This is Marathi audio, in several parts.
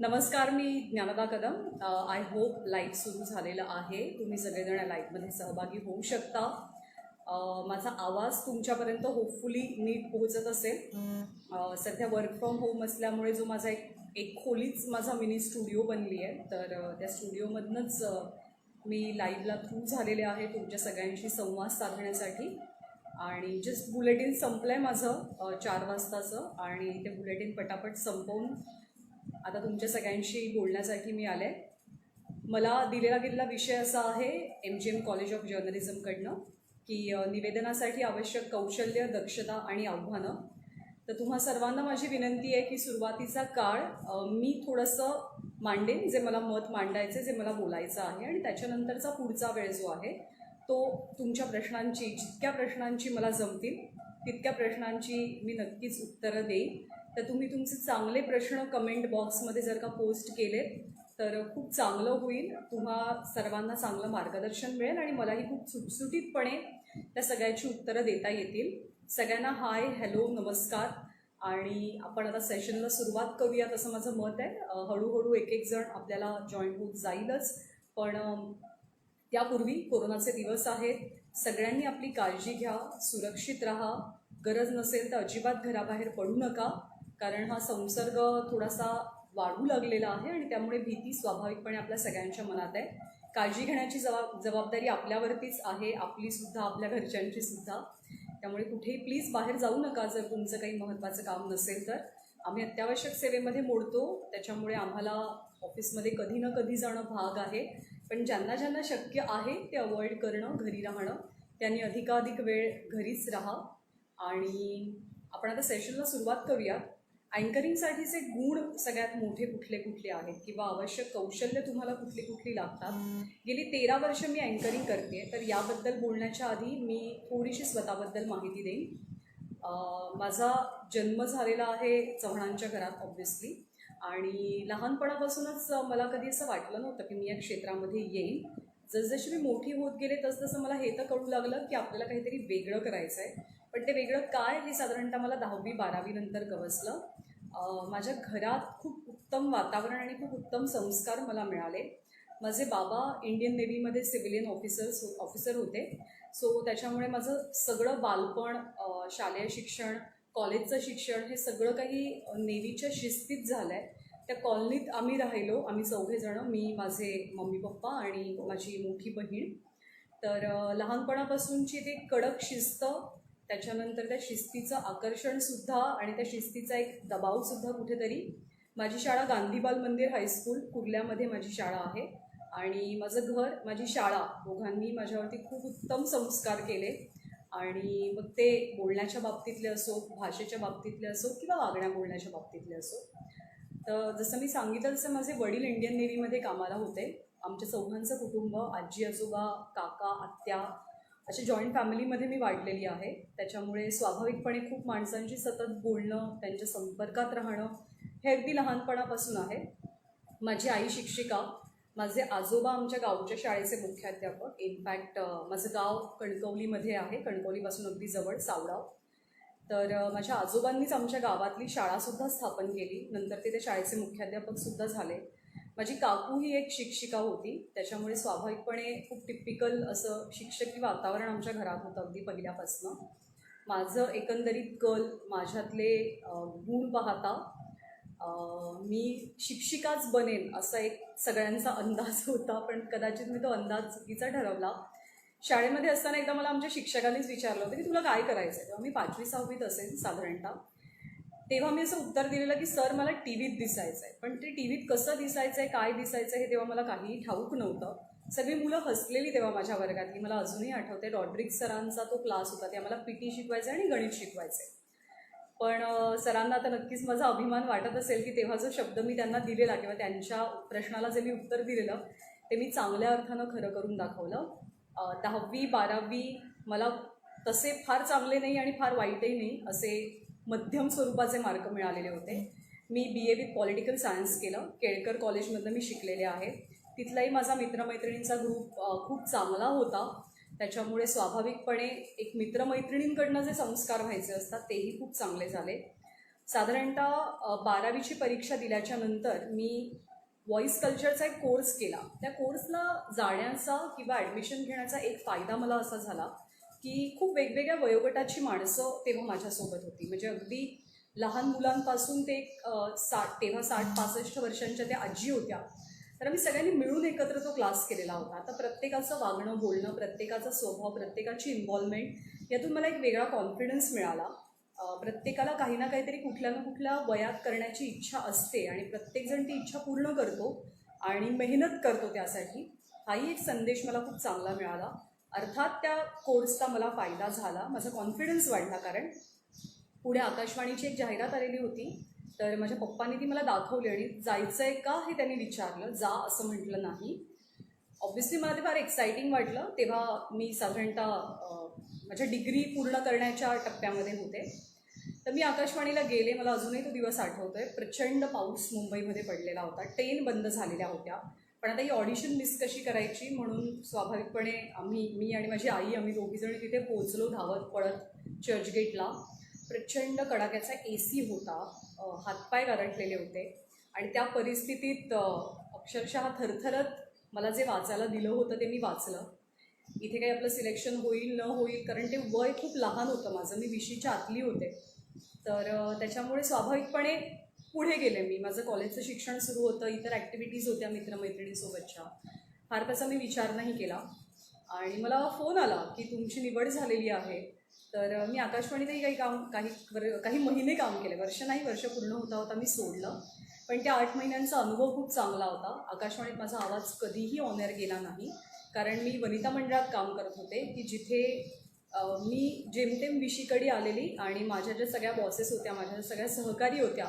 नमस्कार, मी Dnyanada Kadam. I hope live सुरू झालेलं आहे. तुम्ही सगळेजण लाईव्हमध्ये सहभागी होऊ शकता. माझा आवाज तुमच्यापर्यंत होपफुली नीट पोहोचत असेल. सध्या वर्क फ्रॉम होम असल्यामुळे जो माझा एक खोलीच माझा मिनी स्टुडिओ बनली आहे. तर त्या स्टुडिओमधनंच मी लाईव्हला थ्रू झालेले आहे तुमच्या सगळ्यांशी संवाद साधण्यासाठी. आणि जस्ट बुलेटिन संपलं आहे माझं 4 वाजताचं, आणि ते बुलेटिन पटापट संपवून आता तुमच्या सगळ्यांशी बोलण्यासाठी मी आले. मला दिलेला गेलेला विषय असा आहे MGM कॉलेज ऑफ जर्नलिझमकडनं की निवेदनासाठी आवश्यक कौशल्य, दक्षता आणि आव्हानं. तर तुम्हा सर्वांना माझी विनंती आहे की सुरुवातीचा काळ मी थोडंसं मांडेन, जे मला मत मांडायचे, जे मला बोलायचं आहे, आणि त्याच्यानंतरचा पुढचा वेळ जो आहे तो तुमच्या प्रश्नांची, जितक्या प्रश्नांची मला जमतील तितक्या प्रश्नांची मी नक्कीच उत्तरं देईन. तर तुम्ही तुमचे चांगले प्रश्न कमेंट बॉक्समध्ये जर का पोस्ट केलेत तर खूप चांगलं होईल. तुम्हा सर्वांना चांगलं मार्गदर्शन मिळेल आणि मलाही खूप सुटसुटीतपणे त्या सगळ्याची उत्तरं देता येतील. सगळ्यांना हाय, हॅलो, नमस्कार. आणि आपण आता सेशनला सुरुवात करूयात असं माझं मत आहे. हळूहळू एक एक जण आपल्याला जॉईन होत जाईलच, पण त्यापूर्वी कोरोनाचे दिवस आहेत. सगळ्यांनी आपली काळजी घ्या, सुरक्षित राहा. गरज नसेल तर अजिबात घराबाहेर पडू नका, कारण हा संसर्ग थोडासा वाढू लागलेला आहे आणि त्यामुळे भीती स्वाभाविकपणे आपल्या सगळ्यांच्या मनात आहे. काळजी घेण्याची जबाबदारी आपल्यावरतीच आहे, आपलीसुद्धा, आपल्या घरच्यांचीसुद्धा. त्यामुळे कुठेही प्लीज बाहेर जाऊ नका जर तुमचं काही महत्त्वाचं काम नसेल तर. आम्ही अत्यावश्यक सेवेमध्ये मोडतो, त्याच्यामुळे आम्हाला ऑफिसमध्ये कधी ना कधी जाणं भाग आहे. पण ज्यांना ज्यांना शक्य आहे ते अवॉइड करणं, घरी राहणं. त्यांनी अधिकाधिक वेळ घरीच राहा. आणि आपण आता सेशनला सुरुवात करूया. अँकरिंगसाठीचे गुण सगळ्यात मोठे कुठले कुठले आहेत किंवा आवश्यक कौशल्य तुम्हाला कुठली कुठली लागतात. गेली 13 वर्ष मी अँकरिंग करते, तर याबद्दल बोलण्याच्या आधी मी थोडीशी स्वतःबद्दल माहिती देईन. माझा जन्म झालेला आहे चव्हाणांच्या घरात ऑब्व्हियसली, आणि लहानपणापासूनच मला कधी असं वाटलं नव्हतं की मी या क्षेत्रामध्ये येईन. जसजशी मी मोठी होत गेले तसतसं मला हे तर कळू लागलं की आपल्याला काहीतरी वेगळं करायचं आहे. पण ते वेगळं काय हे साधारणतः मला 10वी-12वी नंतर गवसलं. माझ्या घरात खूप उत्तम वातावरण आणि खूप उत्तम संस्कार मला मिळाले. माझे बाबा इंडियन नेव्हीमध्ये सिव्हिलियन ऑफिसर होते. सो त्याच्यामुळे माझं सगळं बालपण, शालेय शिक्षण, कॉलेजचं शिक्षण हे सगळं काही नेव्हीच्या शिस्तीत झालं आहे. त्या कॉलनीत आम्ही राहिलो, आम्ही 4 जणं, मी, माझे मम्मी पप्पा आणि माझी मोठी बहीण. तर लहानपणापासूनची ते कडक शिस्त, त्याच्यानंतर त्या शिस्तीचं आकर्षणसुद्धा आणि त्या शिस्तीचा एक दबावसुद्धा कुठेतरी. माझी शाळा गांधी बाल मंदिर हायस्कूल कुर्ल्यामध्ये माझी शाळा आहे, आणि माझं घर, माझी शाळा, दोघांनी माझ्यावरती खूप उत्तम संस्कार केले. आणि मग ते बोलण्याच्या बाबतीतले असो, भाषेच्या बाबतीतले असो, किंवा वागण्या बोलण्याच्या बाबतीतले असो. तर जसं मी सांगितलं तसं माझे वडील इंडियन नेव्हीमध्ये कामाला होते. आमच्या चौघांचं कुटुंब, आजी आजोबा, काका, आत्या, अशा जॉईंट फॅमिलीमध्ये मी वाढलेली आहे. त्याच्यामुळे स्वाभाविकपणे खूप माणसांशी सतत बोलणं, त्यांच्या संपर्कात राहणं हे अगदी लहानपणापासून आहे. माझी आई शिक्षिका, माझे आजोबा आमच्या गावच्या शाळेचे मुख्याध्यापक. इनफॅक्ट माझं गाव कणकवलीमध्ये आहे, कणकवलीपासून अगदी जवळ, सावडाव. तर माझ्या आजोबांनीच आमच्या गावातली शाळासुद्धा स्थापन केली. नंतर ते शाळेचे मुख्याध्यापकसुद्धा झाले. माझी काकू ही एक शिक्षिका होती, त्याच्यामुळे स्वाभाविकपणे खूप टिपिकल असं शिक्षकी वातावरण आमच्या घरात होतं अगदी पहिल्यापासनं. माझं एकंदरीत कल, माझ्यातले गुण पाहता मी शिक्षिकाच बनेन असा एक सगळ्यांचा अंदाज होता, पण कदाचित मी तो अंदाज चुकीचा ठरवला. शाळेमध्ये असताना एकदा मला आमच्या शिक्षकांनीच विचारलं होतं की तुला काय करायचं आहे. तेव्हा मी 5वी-6वीत असेल साधारणतः. तेव्हा मी असं उत्तर दिलेलं की सर मला टीव्हीत दिसायचं आहे. पण ते टीव्हीत कसं दिसायचं आहे, काय दिसायचं आहे हे तेव्हा मला काहीही ठाऊक नव्हतं. सगळी मुलं हसलेली तेव्हा माझ्या वर्गातली. मला अजूनही आठवते, रॉड्रिक्स सरांचा तो क्लास होता, ते आम्हाला PT शिकवायचे आणि गणित शिकवायचे. पण सरांना आता नक्कीच माझा अभिमान वाटत असेल की तेव्हा जो शब्द मी त्यांना दिलेला किंवा त्यांच्या प्रश्नाला जे मी उत्तर दिलेलं ते मी चांगल्या अर्थानं खरं करून दाखवलं. 10वी-12वी मला तसे फार चांगले नाही आणि फार वाईटही नाही, असे मध्यम स्वरूपाचे मार्क मिळालेले होते. मी BA विथ पॉलिटिकल सायन्स केलं. केळकर कॉलेजमधनं मी शिकलेले आहे. तिथलाही माझा मित्रमैत्रिणींचा ग्रुप खूप चांगला होता. त्याच्यामुळे स्वाभाविकपणे एक मित्रमैत्रिणींकडनं जे संस्कार व्हायचे असतात तेही खूप चांगले झाले. साधारणतः 12वीची परीक्षा दिल्याच्या नंतर मी व्हॉइस कल्चरचा एक कोर्स केला. त्या कोर्सला जाण्याचा किंवा ॲडमिशन घेण्याचा एक फायदा मला असा झाला की खूप वेगवेगळ्या वयोगटाची माणसं तेव्हा माझ्यासोबत होती. म्हणजे अगदी लहान मुलांपासून ते तेव्हा 60-65 वर्षांच्या त्या आजी होत्या. तर आम्ही सगळ्यांनी मिळून एकत्र तो क्लास केलेला होता. आता प्रत्येकाचं वागणं बोलणं, प्रत्येकाचा स्वभाव, प्रत्येकाची इन्व्हॉल्वमेंट यातून मला एक वेगळा कॉन्फिडन्स मिळाला. प्रत्येकाला काही ना काहीतरी कुठल्या ना कुठल्या वयात करण्याची इच्छा असते आणि प्रत्येकजण ती इच्छा पूर्ण करतो आणि मेहनत करतो त्यासाठी. हाही एक संदेश मला खूप चांगला मिळाला. अर्थात त्या कोर्सचा मला फायदा झाला, माझा कॉन्फिडन्स वाढला. कारण पुढे आकाशवाणीची एक जाहिरात आलेली होती, तर माझ्या पप्पांनी ती मला दाखवली आणि जायचं आहे का हे त्यांनी विचारलं. जा असं म्हटलं नाही. ऑब्व्हियसली मला ते फार एक्सायटिंग वाटलं. तेव्हा मी साधारणतः माझ्या डिग्री पूर्ण करण्याच्या टप्प्यामध्ये होते. तर मी आकाशवाणीला गेले. मला अजूनही तो दिवस आठवतोय. प्रचंड पाऊस मुंबईमध्ये पडलेला होता, ट्रेन बंद झालेल्या होत्या. पण आता ही ऑडिशन मिस कशी करायची म्हणून स्वाभाविकपणे मी आणि माझी आई आम्ही दोघीजणी तिथे पोहोचलो धावत पळत चर्चगेटला. प्रचंड कडाक्याचा AC होता, हातपाय गारटलेले होते आणि त्या परिस्थितीत अक्षरशः थरथरत मला जे वाचायला दिलं होतं ते मी वाचलं. इथे काही आपलं सिलेक्शन होईल न होईल, कारण ते वय खूप लहान होतं माझं, मी 20च्या आतली होते. तर त्याच्यामुळे स्वाभाविकपणे पुढे गेले मी. माझं कॉलेजचं शिक्षण सुरू होतं, इतर ॲक्टिव्हिटीज होत्या मित्रमैत्रिणींसोबतच्या. फार त्याचा मी विचार नाही केला आणि मला फोन आला की तुमची निवड झालेली आहे. तर मी आकाशवाणीतही काही महिने काम केले. वर्ष नाही, वर्ष पूर्ण होता मी सोडलं. पण त्या 8 महिन्यांचा अनुभव खूप चांगला होता. आकाशवाणीत माझा आवाज कधीही ऑनर गेला नाही, कारण मी वनिता मंडळात काम करत होते की जिथे मी जेमतेम 20कडे आलेली आणि माझ्या ज्या सगळ्या बॉसेस होत्या, माझ्या ज्या सगळ्या सहकारी होत्या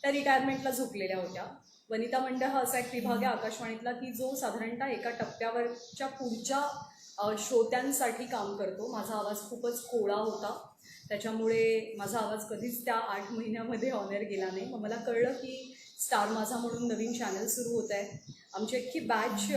त्या रिटायरमेंटला झुकलेल्या होत्या. वनिता मंडळ हा असा एक विभाग आहे आकाशवाणीतला की जो साधारणतः एका टप्प्यावरच्या पुढच्या श्रोत्यांसाठी काम करतो. माझा आवाज खूपच कोळा होता, त्याच्यामुळे माझा आवाज कधीच त्या 8 महिन्यामध्ये ऑनर गेला नाही. मग मला कळलं की स्टार माझा म्हणून नवीन चॅनल सुरू होत आहे. आमची अख्खी बॅच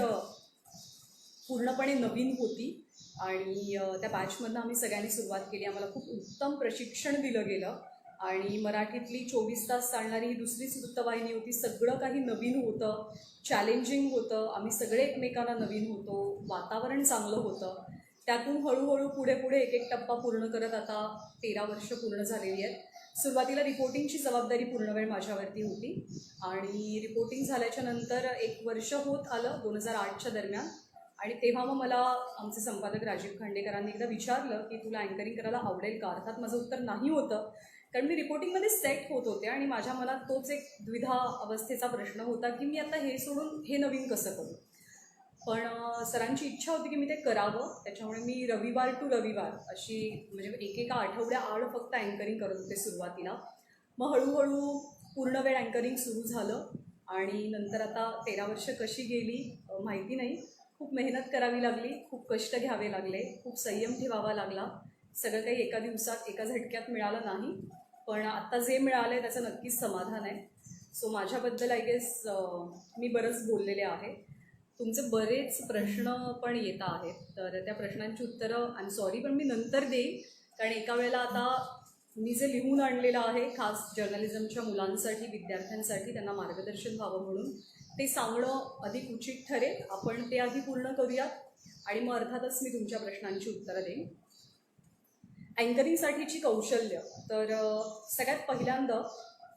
पूर्णपणे नवीन होती आणि त्या बॅचमधनं आम्ही सगळ्यांनी सुरुवात केली. आम्हाला खूप उत्तम प्रशिक्षण दिलं गेलं आणि मराठीतली 24 तास चालणारी ही दुसरीच वृत्तवाहिनी होती. सगळं काही नवीन होतं, चॅलेंजिंग होतं. आम्ही सगळे एकमेकांना नवीन होतो, वातावरण चांगलं होतं. त्यातून हळूहळू पुढे पुढे एक एक टप्पा पूर्ण करत आता 13 वर्ष पूर्ण झालेली आहेत. सुरुवातीला रिपोर्टिंगची जबाबदारी पूर्ण वेळ माझ्यावरती होती आणि रिपोर्टिंग झाल्याच्या नंतर 1 वर्ष होत आलं 2008च्या दरम्यान. आणि तेव्हा मग मला आमचे संपादक राजीव खांडेकरांनी एकदा विचारलं की तुला अँकरिंग करायला आवडेल का. अर्थात माझं उत्तर नाही होतं, कारण मी रिपोर्टिंगमध्ये सेट होत होते आणि माझ्या मनात तोच एक द्विधा अवस्थेचा प्रश्न होता की मी आता हे सोडून हे नवीन कसं करू. पण सरांची इच्छा होती की मी ते करावं. त्याच्यामुळे मी रविवार टू रविवार अशी म्हणजे एकेका आठवड्याआड फक्त अँकरिंग करत होते सुरुवातीला. मग हळूहळू पूर्ण वेळ अँकरिंग सुरू झालं आणि नंतर आता 13 वर्ष कशी गेली माहिती नाही. खूप मेहनत करावी लागली, खूप कष्ट घ्यावे लागले, खूप संयम ठेवावा लागला. सगळं काही एका दिवसात एका झटक्यात मिळालं नाही, पण आत्ता जे मिळालं आहे त्याचं नक्कीच समाधान आहे. सो माझ्याबद्दल आय गेस मी बरंच बोललेले आहे. तुमचे बरेच प्रश्न पण येत आहेत, तर त्या प्रश्नांची उत्तरं आय एम सॉरी पण मी नंतर देईन, कारण एका वेळेला आता मी जे लिहून आणलेलं आहे खास जर्नलिझमच्या मुलांसाठी, विद्यार्थ्यांसाठी, त्यांना मार्गदर्शन व्हावं म्हणून ते सांगणं अधिक उचित ठरेल. आपण ते आधी पूर्ण करूयात आणि मग अर्थातच मी तुमच्या प्रश्नांची उत्तरं देईन. अँकरिंगसाठीची कौशल्य, तर सगळ्यात पहिल्यांदा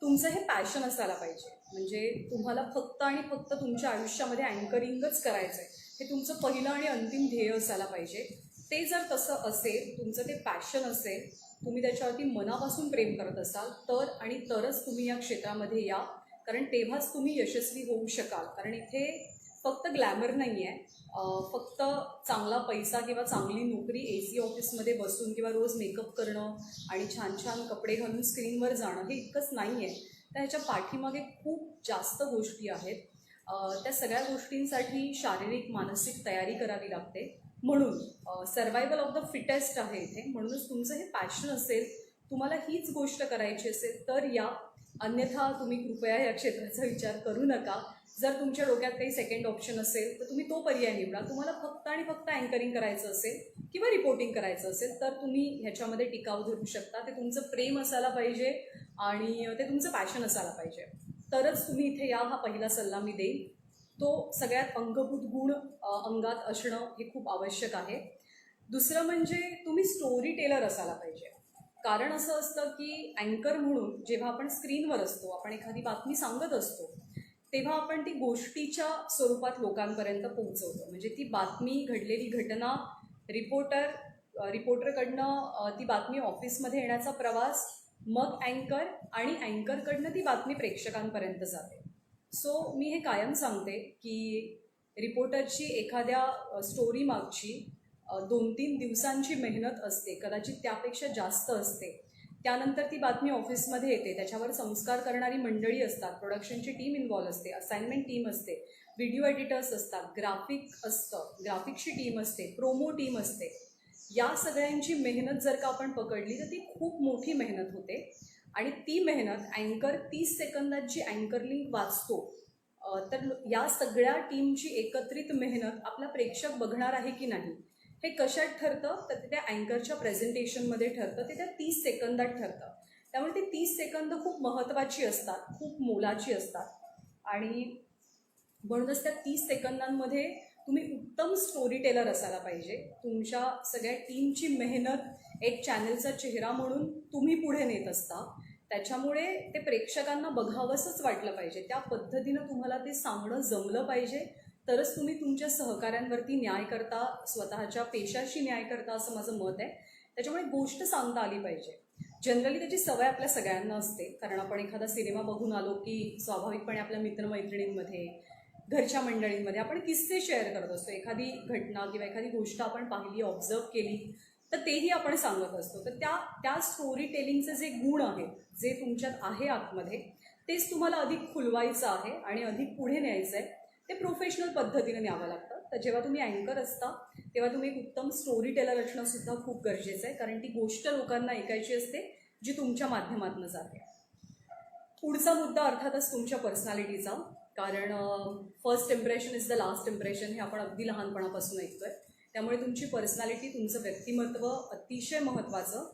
तुमचं हे पॅशन असायला पाहिजे. म्हणजे तुम्हाला फक्त आणि फक्त तुमच्या आयुष्यामध्ये अँकरिंगच करायचं आहे, हे तुमचं पहिलं आणि अंतिम ध्येय असायला पाहिजे. ते जर तसं असेल, तुमचं ते पॅशन असेल, तुम्ही त्याच्यावरती मनापासून प्रेम करत असाल तर आणि तरच तुम्ही या क्षेत्रामध्ये या, कारण तेव्हाच तुम्ही यशस्वी होऊ शकाल. कारण इथे फक्त ग्लॅमर नाही आहे, फक्त चांगला पैसा किंवा चांगली नोकरी, AC ऑफिसमध्ये बसून किंवा रोज मेकअप करणं आणि छान छान कपडे घालून स्क्रीनवर जाणं हे इतकंच नाही आहे. तर ह्याच्या पाठीमागे खूप जास्त गोष्टी आहेत. त्या सगळ्या गोष्टींसाठी शारीरिक मानसिक तयारी करावी लागते. म्हणून सर्वायवल ऑफ द फिटेस्ट आहे इथे. म्हणूनच तुमचं हे पॅशन असेल, तुम्हाला हीच गोष्ट करायची असेल तर या, अन्यथा तुम्ही कृपया या क्षेत्राचा विचार करू नका. जर तुमच्या डोक्यात काही सेकंड ऑप्शन असेल तर तुम्ही तो पर्याय निवडा. तुम्हाला फक्त आणि फक्त अँकरिंग करायचं असेल किंवा रिपोर्टिंग करायचं असेल तर तुम्ही ह्याच्यामध्ये टिकाव धरू शकता. ते तुमचं प्रेम असायला पाहिजे आणि ते तुमचं पॅशन असायला पाहिजे, तरच तुम्ही इथे या. हा पहिला सल्ला मी देईन. तो सगळ्यात अंगभूत गुण अंगात असणं हे खूप आवश्यक आहे. दुसरं म्हणजे तुम्ही स्टोरी टेलर असायला पाहिजे. कारण असं असतं की अँकर म्हणून जेव्हा आपण स्क्रीनवर असतो, आपण एखादी बातमी सांगत असतो, तेव्हा आपण ती गोष्टीच्या स्वरूपात लोकांपर्यंत पोहोचवतो. म्हणजे ती बातमी, घडलेली घटना, रिपोर्टरकडनं ती बातमी ऑफिसमध्ये येण्याचा प्रवास, मग अँकर, आणि अँकरकडनं ती बातमी प्रेक्षकांपर्यंत जाते. सो मी हे कायम सांगते की रिपोर्टरची एखाद्या स्टोरी मागची 2-3 दिवसांची मेहनत असते, कदाचित त्यापेक्षा जास्त असते. त्यानंतर ती बातमी ऑफिसमध्ये येते, त्याच्यावर संस्कार करणारी मंडळी असतात, प्रोडक्शनची टीम इन्व्हॉल्व असते, असाइनमेंट टीम असते, व्हिडिओ एडिटर्स असतात, ग्राफिक असतं, ग्राफिक्सची टीम असते, प्रोमो टीम असते. या सगळ्यांची मेहनत जर का आपण पकडली तर ती खूप मोठी मेहनत होते. आणि ती मेहनत अँकर 30 सेकंदात जी अँकर लिंक वाचतो, तर या सगळ्या टीमची एकत्रित मेहनत आपला प्रेक्षक बघणार आहे की नाही हे कशात ठरतं, तर त्या अँकरच्या प्रेझेंटेशनमध्ये ठरतं. ते त्या 30 सेकंदात ठरतं. त्यामुळे ती 30 सेकंद खूप महत्त्वाची असतात, खूप मोलाची असतात. आणि म्हणूनच त्या 30 सेकंदांमध्ये तुम्ही उत्तम स्टोरी टेलर असायला पाहिजे. तुमच्या सगळ्या टीमची मेहनत एक चॅनलचा चेहरा म्हणून तुम्ही पुढे नेत असता. त्याच्यामुळे ते प्रेक्षकांना बघावंसंच वाटलं पाहिजे. त्या पद्धतीनं तुम्हाला ते सांगणं जमलं पाहिजे, तरच तुम्ही तुमच्या सहकाऱ्यांवरती न्याय करता, स्वतःच्या पेशाशी न्याय करता, असं माझं मत आहे. त्याच्यामुळे गोष्ट सांगता आली पाहिजे. जनरली त्याची सवय आपल्या सगळ्यांना असते, कारण आपण एखादा सिनेमा बघून आलो की स्वाभाविकपणे आपल्या मित्रमैत्रिणींमध्ये, घरच्या मंडळींमध्ये आपण किस्से शेअर करत असतो. एखादी घटना किंवा एखादी गोष्ट आपण पाहिली, ऑब्झर्व केली, तर तेही आपण सांगत असतो. तर त्या स्टोरी टेलिंगचे जे गुण आहेत, जे तुमच्यात आहे आतमध्ये, तेच तुम्हाला अधिक खुलवायचं आहे आणि अधिक पुढे न्यायचं आहे. ते प्रोफेशनल पद्धतीने न्यावं लागतं. तर जेव्हा तुम्ही अँकर असता तेव्हा तुम्ही एक उत्तम स्टोरी टेलर असणंसुद्धा खूप गरजेचं आहे, कारण ती गोष्ट लोकांना ऐकायची असते जी तुमच्या माध्यमातून जाते. पुढचा मुद्दा अर्थातच तुमच्या पर्सनॅलिटीचा, कारण first impression is the last impression हे आपण अगदी लहानपणापासून ऐकतोय. त्यामुळे तुमची पर्सनॅलिटी, तुमचं व्यक्तिमत्व अतिशय महत्त्वाचं.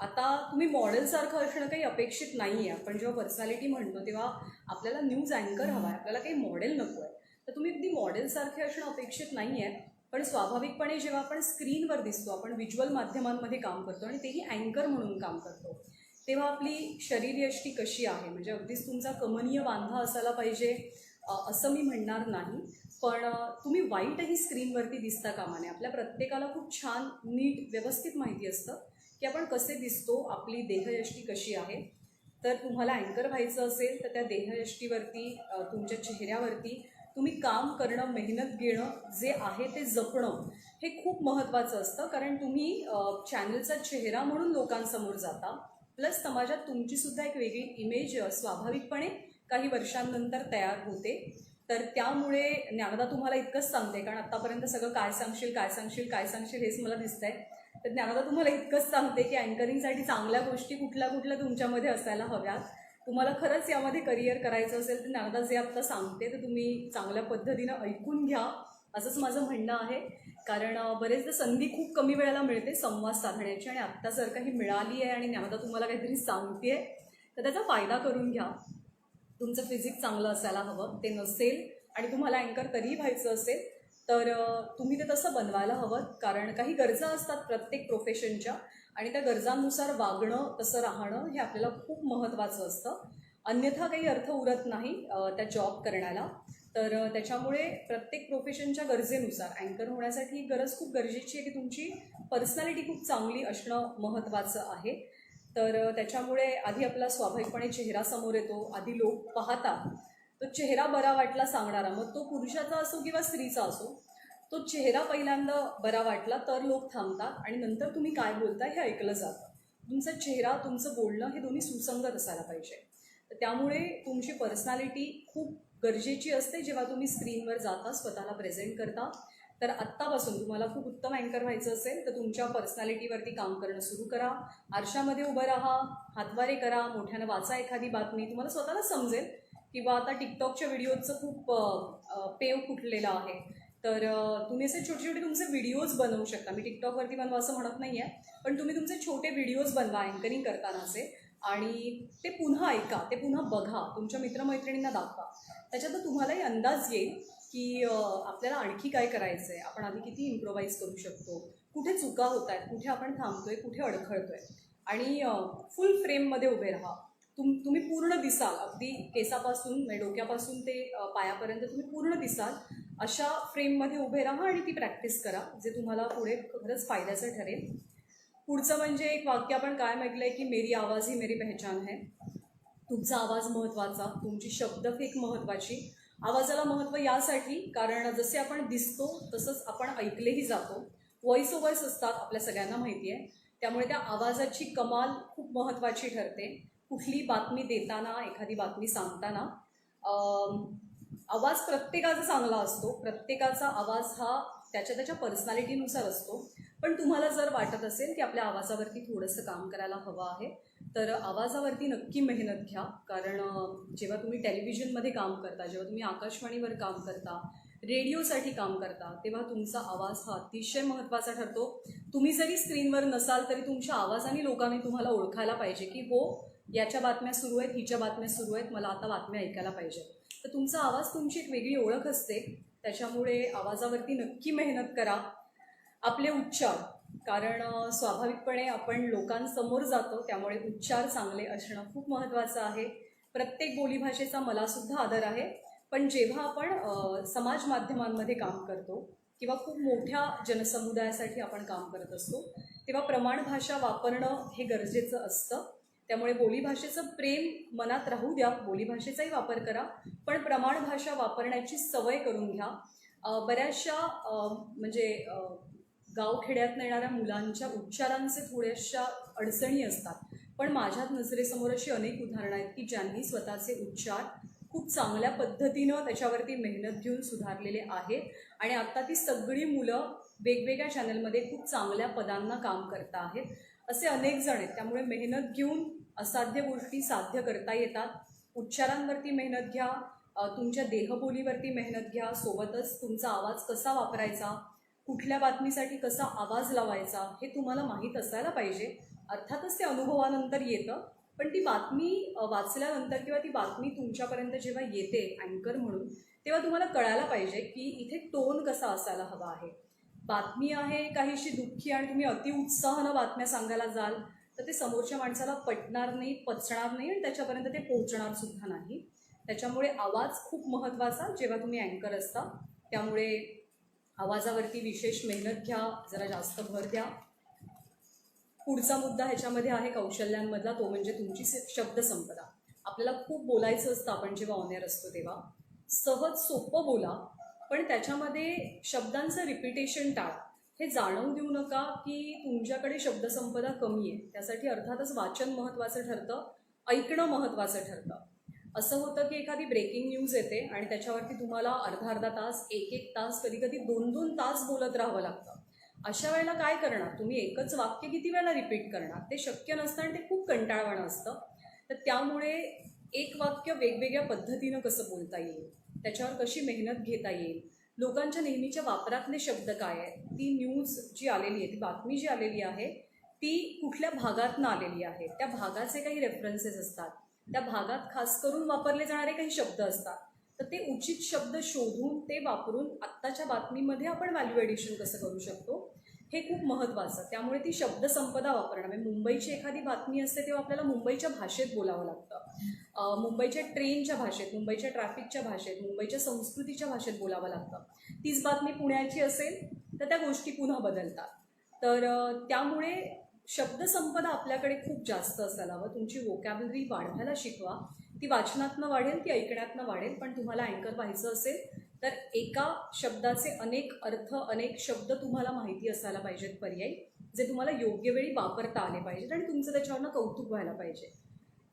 आता तुम्ही मॉडेलसारखं असणं काही अपेक्षित नाही आहे. आपण जेव्हा पर्सनॅलिटी म्हणतो तेव्हा आपल्याला न्यूज अँकर हवा आहे, आपल्याला काही मॉडेल नको आहे. तर तुम्ही अगदी मॉडेलसारखे असणं अपेक्षित नाही आहे. पण स्वाभाविकपणे जेव्हा आपण स्क्रीनवर दिसतो, आपण व्हिज्युअल माध्यमांमध्ये काम करतो आणि तेही अँकर म्हणून काम करतो, तेव्हा आपली शरीरयष्टी कशी आहे, म्हणजे अगदीच तुमचा कमनीय बांधा असायला पाहिजे असं मी म्हणणार नाही, पण तुम्ही वाईटही स्क्रीनवरती दिसता कामा नये. आपल्या प्रत्येकाला खूप छान, नीट, व्यवस्थित माहिती असतं की आपण कसे दिसतो, आपली देहयष्टी कशी आहे. तर तुम्हाला अँकर व्हायचं असेल तर त्या देहयष्टीवरती, तुमच्या चेहऱ्यावरती तुम्ही काम करणं, मेहनत घेणं, जे आहे ते जपणं हे खूप महत्त्वाचं असतं. कारण तुम्ही चॅनलचा चेहरा म्हणून लोकांसमोर जाता, प्लस समाजात तुमचीसुद्धा एक वेगळी इमेज स्वाभाविकपणे काही वर्षांनंतर तयार होते. तर त्यामुळे ज्ञानदा तुम्हाला इतकंच सांगते, कारण आत्तापर्यंत सगळं काय सांगशील हेच मला दिसतंय. तर ज्ञानदा तुम्हाला इतकंच सांगते की अँकरिंगसाठी चांगल्या गोष्टी कुठल्या तुमच्यामध्ये असायला हव्यात. तुम्हाला खरंच यामध्ये करिअर करायचं असेल तर ज्ञानदा जे आत्ता सांगते तर तुम्ही चांगल्या पद्धतीनं ऐकून घ्या, असंच माझं म्हणणं आहे. कारण बरेचदा संधी खूप कमी वेळेला मिळते संवाद साधण्याची, आणि आत्ता जर काही मिळाली आहे आणि ज्ञानदा तुम्हाला काहीतरी सांगते आहे तर त्याचा फायदा करून घ्या. तुमचं फिजिक चांगलं असायला हवं. ते नसेल आणि तुम्हाला अँकर तरीही व्हायचं असेल तर तुम्ही ते तसं बनवायला हवं, कारण काही गरजा असतात प्रत्येक प्रोफेशनच्या, आणि त्या गरजांनुसार वागणं, तसं राहणं हे आपल्याला खूप महत्त्वाचं असतं. अन्यथा काही अर्थ उरत नाही त्या जॉब करण्याला. तर त्याच्यामुळे प्रत्येक प्रोफेशनच्या गरजेनुसार अँकर होण्यासाठी ही गरज खूप गरजेची आहे की तुमची पर्सनॅलिटी खूप चांगली असणं महत्त्वाचं आहे. तर त्याच्यामुळे आधी आपला स्वाभाविकपणे चेहरा समोर येतो, आधी लोक पाहतात. तो चेहरा बरा वाटला सांगणारा, मग तो पुरुषाचा असो किंवा स्त्रीचा असो, तो चेहरा पहिल्यांदा बरा वाटला तर लोक थांबतात आणि नंतर तुम्ही काय बोलताय हे ऐकलं जातं. तुमचा चेहरा, तुमचं बोलणं हे दोन्ही सुसंगत असायला पाहिजे. तर त्यामुळे तुमची पर्सनॅलिटी खूप गरजेची असते जेव्हा तुम्ही स्क्रीनवर जाता, स्वतःला प्रेझेंट करता. तर आत्तापासून तुम्हाला खूप उत्तम अँकर व्हायचं असेल तर तुमच्या पर्सनॅलिटीवरती काम करणं सुरू करा. आरशामध्ये उभं राहा, हातवारे करा, मोठ्यानं वाचा एखादी बातमी, तुम्हाला स्वतःला समजेल. किंवा आता टिकटॉकच्या व्हिडिओचं खूप पेव फुटलेलं आहे, तर तुम्ही असे छोटे छोटे तुमचे व्हिडिओज बनवू शकता. मी टिकटॉकवरती बनवा असं म्हणत नाही आहे, पण तुम्ही तुमचे छोटे व्हिडिओज बनवा अँकरिंग करतानाचे, आणि ते पुन्हा ऐका, ते पुन्हा बघा, तुमच्या मित्रमैत्रिणींना दाखवा. त्याच्यात तुम्हालाही अंदाज येईल की आपल्याला आणखी काय करायचं आहे, आपण आधी किती इम्प्रोवाईज करू शकतो, कुठे चुका होत आहेत, कुठे आपण थांबतोय, कुठे अडखळतोय. आणि फुल फ्रेममध्ये उभे राहा. तुम्ही पूर्ण दिसाल, अगदी केसापासून म्हणजे डोक्यापासून ते पायापर्यंत तुम्ही पूर्ण दिसाल अशा फ्रेममध्ये उभे राहा आणि ती प्रॅक्टिस करा, जे तुम्हाला पुढे खरंच फायद्याचं ठरेल. पुढचं म्हणजे एक वाक्य आपण काय म्हटलंय की मेरी आवाज ही मेरी पहचान है. तुमचा आवाज महत्त्वाचा, तुमची शब्दफेक महत्त्वाची. आवाजाला महत्त्व यासाठी कारण जसे आपण दिसतो तसंच आपण ऐकलेही जातो. व्हॉइस ओव्हर्स असतात, आपल्या सगळ्यांना माहिती आहे. त्यामुळे त्या आवाजाची कमाल खूप महत्त्वाची ठरते. कुठली बातमी देताना, एखादी बातमी सांगताना आवाज प्रत्येकाचा चांगला असतो. प्रत्येकाचा आवाज हा त्याच्या त्याच्या पर्सनॅलिटीनुसार असतो. पण तुम्हाला जर वाटत असेल की आपल्या आवाजावरती थोडंसं काम करायला हवं आहे, तर आवाजावरती नक्की मेहनत घ्या. कारण जेव्हा तुम्ही टेलिव्हिजनमध्ये काम करता, जेव्हा तुम्ही आकाशवाणीवर काम करता, रेडिओसाठी काम करता, तेव्हा तुमचा आवाज हा अतिशय महत्त्वाचा ठरतो. तुम्ही जरी स्क्रीनवर नसाल तरी तुमच्या आवाजाने लोकांनी तुम्हाला ओळखायला पाहिजे की हो, याच्या बातम्या सुरू आहेत, हिच्या बातम्या सुरू आहेत, मला आता बातम्या ऐकायला पाहिजे. तर तुमचा आवाज तुमची एक वेगळी ओळख असते. त्याच्यामुळे आवाजावरती नक्की मेहनत करा. आपले उच्चार, कारण स्वाभाविकपणे आपण लोकांसमोर जातो, त्यामुळे उच्चार चांगले असणं खूप महत्त्वाचं आहे. प्रत्येक बोलीभाषेचा मलासुद्धा आदर आहे. पण जेव्हा आपण समाज माध्यमांमध्ये काम करतो किंवा खूप मोठ्या जनसमुदायासाठी आपण काम करत असतो, तेव्हा प्रमाण भाषा वापरणं हे गरजेचं असतं. त्यामुळे बोलीभाषेचं प्रेम मनात राहू द्या, बोलीभाषेचाही वापर करा, पण प्रमाण भाषा वापरण्याची सवय करून घ्या. बऱ्याचशा म्हणजे गावखेड्यातून येणाऱ्या मुलांच्या उच्चारांचे थोड्याशा अडचणी असतात. पण माझ्या नजरेसमोर अशी अनेक उदाहरणं आहेत की ज्यांनी स्वतःचे उच्चार खूप चांगल्या पद्धतीनं त्याच्यावरती मेहनत घेऊन सुधारलेले आहेत. आणि आत्ता ती सगळी मुलं वेगवेगळ्या चॅनलमध्ये खूप चांगल्या पदांना काम करता आहेत. असे अनेक जण आहेत. त्यामुळे मेहनत घेऊन असाध्य गोष्टी साध्य करता येतात. उच्चारांवरती मेहनत घ्या, तुमच्या देहबोलीवरती मेहनत घ्या. सोबतच तुमचा आवाज कसा वापरायचा, कुठल्या बातमीसाठी कसा आवाज लावायचा हे तुम्हाला माहीत असायला पाहिजे. अर्थातच ते अनुभवानंतर येतं, पण ती बातमी वाचल्यानंतर किंवा ती बातमी तुमच्यापर्यंत जेव्हा येते अँकर म्हणून, तेव्हा तुम्हाला कळायला पाहिजे की इथे टोन कसा असायला हवा आहे. बातमी आहे काहीशी दुःखी आणि तुम्ही अतिउत्साहानं बातम्या सांगायला जाल तर ते समोरच्या माणसाला पटणार नाही, पचणार नाही आणि त्याच्यापर्यंत ते पोहोचणार सुद्धा नाही. त्याच्यामुळे आवाज खूप महत्त्वाचा जेव्हा तुम्ही अँकर असता. त्यामुळे आवाजावरती विशेष मेहनत घ्या, जरा जास्त भर द्या. पुढचा मुद्दा ह्याच्यामध्ये आहे कौशल्यांमधला, तो म्हणजे तुमची शब्दसंपदा. आपल्याला खूप बोलायचं असतं आपण जेव्हा ऑन एअर असतो तेव्हा. सहज सोपं बोला, पण त्याच्यामध्ये शब्दांचं रिपिटेशन टाळा. हे जाणवू देऊ नका की तुमच्याकडे शब्दसंपदा कमी आहे. त्यासाठी अर्थातच वाचन महत्त्वाचं ठरतं, ऐकणं महत्त्वाचं ठरतं. असं होतं की एखादी ब्रेकिंग न्यूज येते आणि त्याच्यावरती तुम्हाला अर्धा तास, एक तास, कधी कधी 2-2 तास बोलत राहावं लागतं. अशा वेळेला काय करणार, तुम्ही एकच वाक्य किती वेळेला रिपीट करणार, ते शक्य नसतं आणि ते खूप कंटाळवाणं असतं. तर त्यामुळे एक वाक्य वेगवेगळ्या पद्धतीनं कसं बोलता येईल, त्याच्यावर कशी मेहनत घेता येईल, लोकांच्या नेहमीच्या वापरातले शब्द काय आहेत, ती न्यूज जी आलेली आहे, ती बातमी जी आलेली आहे ती कुठल्या भागातनं आलेली आहे, त्या भागाचे काही रेफरन्सेस असतात, त्या भागात खास करून वापरले जाणारे काही शब्द असतात. तर ते उचित शब्द शोधून ते वापरून आत्ताच्या बातमीमध्ये आपण व्हॅल्यू ॲडिशन कसं करू शकतो हे खूप महत्त्वाचं. त्यामुळे ती शब्दसंपदा वापरणं, म्हणजे मुंबईची एखादी बातमी असते तेव्हा आपल्याला मुंबईच्या भाषेत बोलावं लागतं, मुंबईच्या ट्रेनच्या भाषेत, मुंबईच्या ट्रॅफिकच्या भाषेत, मुंबईच्या संस्कृतीच्या भाषेत बोलावं लागतं. तीच बातमी पुण्याची असेल तर त्या गोष्टी पुन्हा बदलतात. तर त्यामुळे शब्दसंपदा आपल्याकडे खूप जास्त असायला हवं. तुमची वोकॅब्युलरी वाढवायला शिकवा. ती वाचनातनं वाढेल, ती ऐकण्यातनं वाढेल. पण तुम्हाला अँकर व्हायचं असेल तर एका शब्दाचे अनेक अर्थ, अनेक शब्द तुम्हाला माहिती असायला पाहिजेत, पर्यायी, जे तुम्हाला योग्य वेळी वापरता आले पाहिजेत आणि तुमचं त्याच्यावरनं कौतुक व्हायला पाहिजे.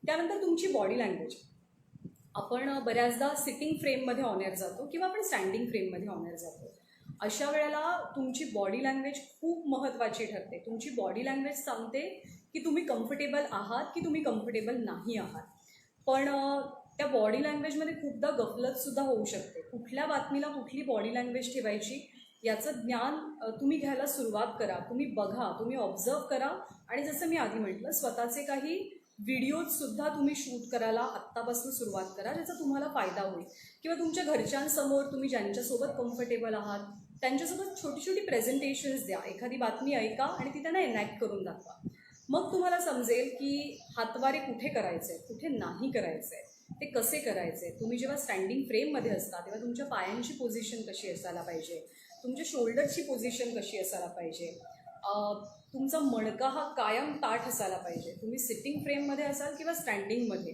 त्यानंतर तुमची बॉडी लँग्वेज. आपण बऱ्याचदा सिटिंग फ्रेममध्ये ऑन एअर जातो किंवा आपण स्टँडिंग फ्रेममध्ये ऑन एअर जातो. अशा वेळेला तुमची बॉडी लँग्वेज खूप महत्त्वाची ठरते. तुमची बॉडी लँग्वेज सांगते की तुम्ही कम्फर्टेबल आहात की तुम्ही कम्फर्टेबल नाही आहात. पण त्या बॉडी लँग्वेजमध्ये खूपदा गफलतसुद्धा होऊ शकते. कुठल्या बातमीला कुठली बॉडी लँग्वेज ठेवायची याचं ज्ञान तुम्ही घ्यायला सुरुवात करा. तुम्ही बघा, तुम्ही ऑब्झर्व करा आणि जसं मी आधी म्हटलं, स्वतःचे काही व्हिडिओजसुद्धा तुम्ही शूट करायला आत्तापासून सुरुवात करा, ज्याचा तुम्हाला फायदा होईल. किंवा तुमच्या घरच्यांसमोर तुम्ही ज्यांच्यासोबत कम्फर्टेबल आहात त्यांच्यासोबत छोटी छोटी प्रेझेंटेशन्स द्या. एखादी बातमी ऐका आणि ती त्यांना एनॅक्ट करून दाखवा. मग तुम्हाला समजेल की हातवारे कुठे करायचे, कुठे नाही करायचे, ते कसे करायचे. तुम्ही जेव्हा स्टँडिंग फ्रेममध्ये असता तेव्हा तुमच्या पायांची पोझिशन कशी असायला पाहिजे, तुमच्या शोल्डरची पोझिशन कशी असायला पाहिजे, तुमचा मणका हा कायम ताठ असायला पाहिजे. तुम्ही सिटिंग फ्रेममध्ये असाल किंवा स्टँडिंगमध्ये,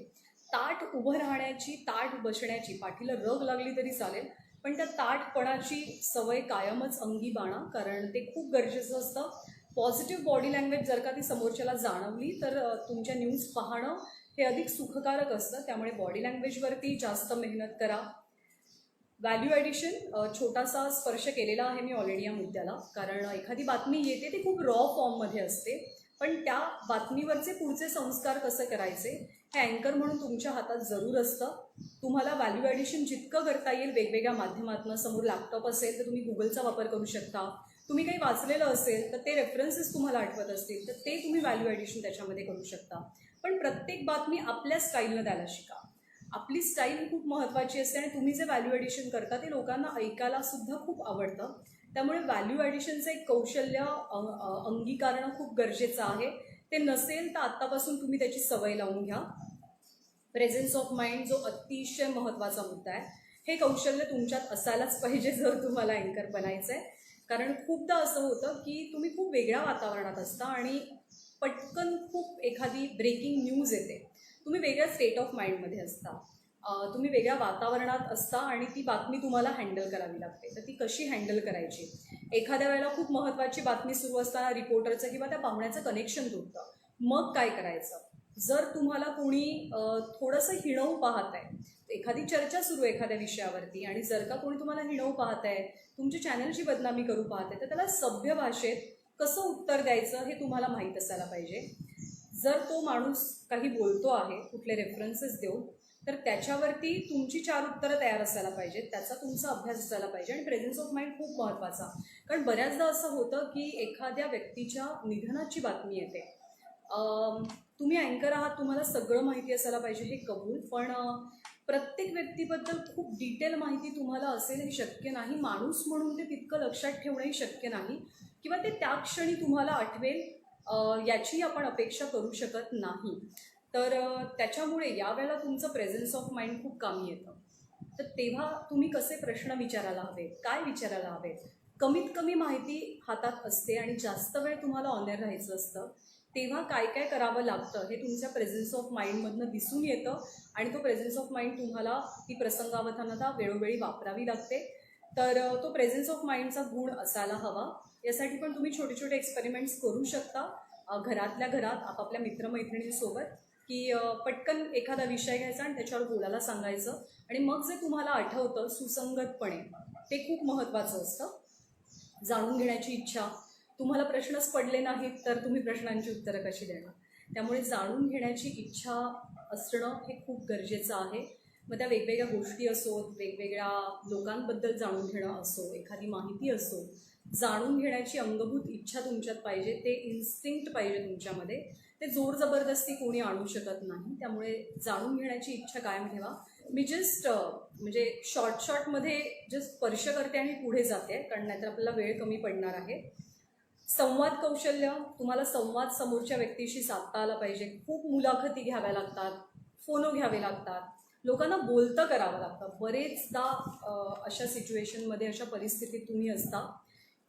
ताठ उभं राहण्याची, ताठ बसण्याची, पाठीला रग लागली तरी चालेल, पण त्या ताठपणाची सवय कायमच अंगी बाणा, कारण ते खूप गरजेचं असतं. पॉझिटिव्ह बॉडी लँग्वेज जर का ती समोरच्याला जाणवली तर तुमच्या न्यूज पाहणं हे अधिक सुखकारक असतं. त्यामुळे बॉडी लँग्वेजवरती जास्त मेहनत करा. व्हॅल्यू ॲडिशन छोटासा स्पर्श केलेला आहे मी ऑलरेडी या मुद्द्याला, कारण एखादी बातमी येते ती खूप रॉ फॉर्ममध्ये असते, पण त्या बातमीवरचे पुढचे संस्कार कसं करायचे हे अँकर म्हणून तुमच्या हातात जरूर असतं. तुम्हाला व्हॅल्यू ॲडिशन जितकं करता येईल वेगवेगळ्या माध्यमातून, समोर लॅपटॉप असेल तर तुम्ही गुगलचा वापर करू शकता, तुम्ही काही वाचलेलं असेल तर ते रेफरन्सेस तुम्हाला आठवत असतील तर ते तुम्ही व्हॅल्यू ॲडिशन त्याच्यामध्ये करू शकता. पण प्रत्येक बातमी आपल्या स्टाईलनं द्यायला शिका. आपली स्टाईल ही खूप महत्त्वाची असते आणि तुम्ही जे व्हॅल्यू ॲडिशन करता ते लोकांना ऐकायला सुद्धा खूप आवडतं. त्यामुळे व्हॅल्यू ॲडिशनचं एक कौशल्य अंगीकारणं खूप गरजेचं आहे. ते नसेल तर आत्तापासून तुम्ही त्याची सवय लावून घ्या. प्रेझेन्स ऑफ माइंड जो अतिशय महत्त्वाचा मुद्दा आहे, हे कौशल्य तुमच्यात असायलाच पाहिजे जर तुम्हाला अँकर बनायचं आहे. कारण खूपदा असं होतं की तुम्ही खूप वेगळ्या वातावरणात असता आणि पटकन खूप एखादी ब्रेकिंग न्यूज येते, तुम्ही वेगळ्या स्टेट ऑफ माइंडमध्ये असता, तुम्ही वेगळ्या वातावरणात असता आणि ती बातमी तुम्हाला हँडल करावी लागते. तर ती कशी हँडल करायची. एखाद्या वेळेला खूप महत्त्वाची बातमी सुरू असताना रिपोर्टरचं किंवा त्या पाहुण्याचं कनेक्शन तुटतं, मग काय करायचं. जर तुम्हाला कोणी थोडंसं हिणवू पाहत आहे, एखादी चर्चा सुरू आहे एखाद्या विषयावरती आणि जर का कोणी तुम्हाला हिणवू पाहत आहे, तुमच्या चॅनलची बदनामी करू पाहत आहे, तर त्याला सभ्य भाषेत कसं उत्तर द्यायचं हे तुम्हाला माहीत असायला पाहिजे. जर तो माणूस काही बोलतो आहे कुठले रेफरन्सेस देऊन, तर त्याच्यावरती तुमची 4 उत्तरं तयार असायला पाहिजेत, त्याचा तुमचा अभ्यास असायला पाहिजे. आणि प्रेझेन्स ऑफ माइंड खूप महत्त्वाचा, कारण बऱ्याचदा असं होतं की एखाद्या व्यक्तीच्या निधनाची बातमी येते, तुम्ही अँकर आहात, तुम्हाला सगळं माहिती असायला पाहिजे हे कबूल, पण प्रत्येक व्यक्तीबद्दल खूप डिटेल माहिती तुम्हाला असेल हे शक्य नाही. माणूस म्हणून ते तितकं लक्षात ठेवणंही शक्य नाही, किंवा ते त्या क्षणी तुम्हाला आठवेल याची आपण अपेक्षा करू शकत नाही. तर त्याच्यामुळे यावेळेला तुमचं प्रेझेन्स ऑफ माइंड खूप कामी येतं. तर तेव्हा तुम्ही कसे प्रश्न विचारायला हवेत, काय विचारायला हवेत, कमीत कमी माहिती हातात असते आणि जास्त वेळ तुम्हाला ऑनर राहायचं असतं, तेव्हा काय काय करावं लागतं हे तुमच्या प्रेझेन्स ऑफ माइंडमधनं दिसून येतं. आणि तो प्रेझेन्स ऑफ माइंड तुम्हाला ती प्रसंगावधानता वेळोवेळी वापरावी लागते. तर तो प्रेझेन्स ऑफ माइंडचा गुण असायला हवा. यासाठी पण तुम्ही छोटे छोटे एक्सपेरिमेंट्स करू शकता घरातल्या घरात आपापल्या मित्रमैत्रिणींसोबत, की पटकन एखादा विषय घ्यायचा आणि त्याच्यावर बोलायला सांगायचं, आणि मग जे तुम्हाला आठवतं सुसंगतपणे ते खूप महत्त्वाचं असतं. जाणून घेण्याची इच्छा, तुम्हाला प्रश्नच पडले नाहीत तर तुम्ही प्रश्नांची उत्तरं कशी देणार. त्यामुळे जाणून घेण्याची इच्छा असणं हे खूप गरजेचं आहे. मग त्या वेगवेगळ्या गोष्टी असोत, वेगवेगळ्या लोकांबद्दल जाणून घेणं असो, एखादी माहिती असो, जाणून घेण्याची अंगभूत इच्छा तुमच्यात पाहिजे. ते इन्स्टिंक्ट पाहिजे तुमच्यामध्ये, ते जोर जबरदस्ती कोणी आणू शकत नाही. त्यामुळे जाणून घेण्याची इच्छा कायम ठेवा. मी जस्ट म्हणजे शॉर्टमध्ये जस्ट स्पर्श करते आणि पुढे जाते, कारण नाहीतर आपल्याला वेळ कमी पडणार आहे. संवाद कौशल्य, तुम्हाला संवाद समोरच्या व्यक्तीशी साधता आला पाहिजे. खूप मुलाखती घ्याव्या लागतात, फोनो घ्यावे लागतात, लोकांना बोलतं करावं लागतं. बरेचदा अशा सिच्युएशनमध्ये, अशा परिस्थितीत तुम्ही असता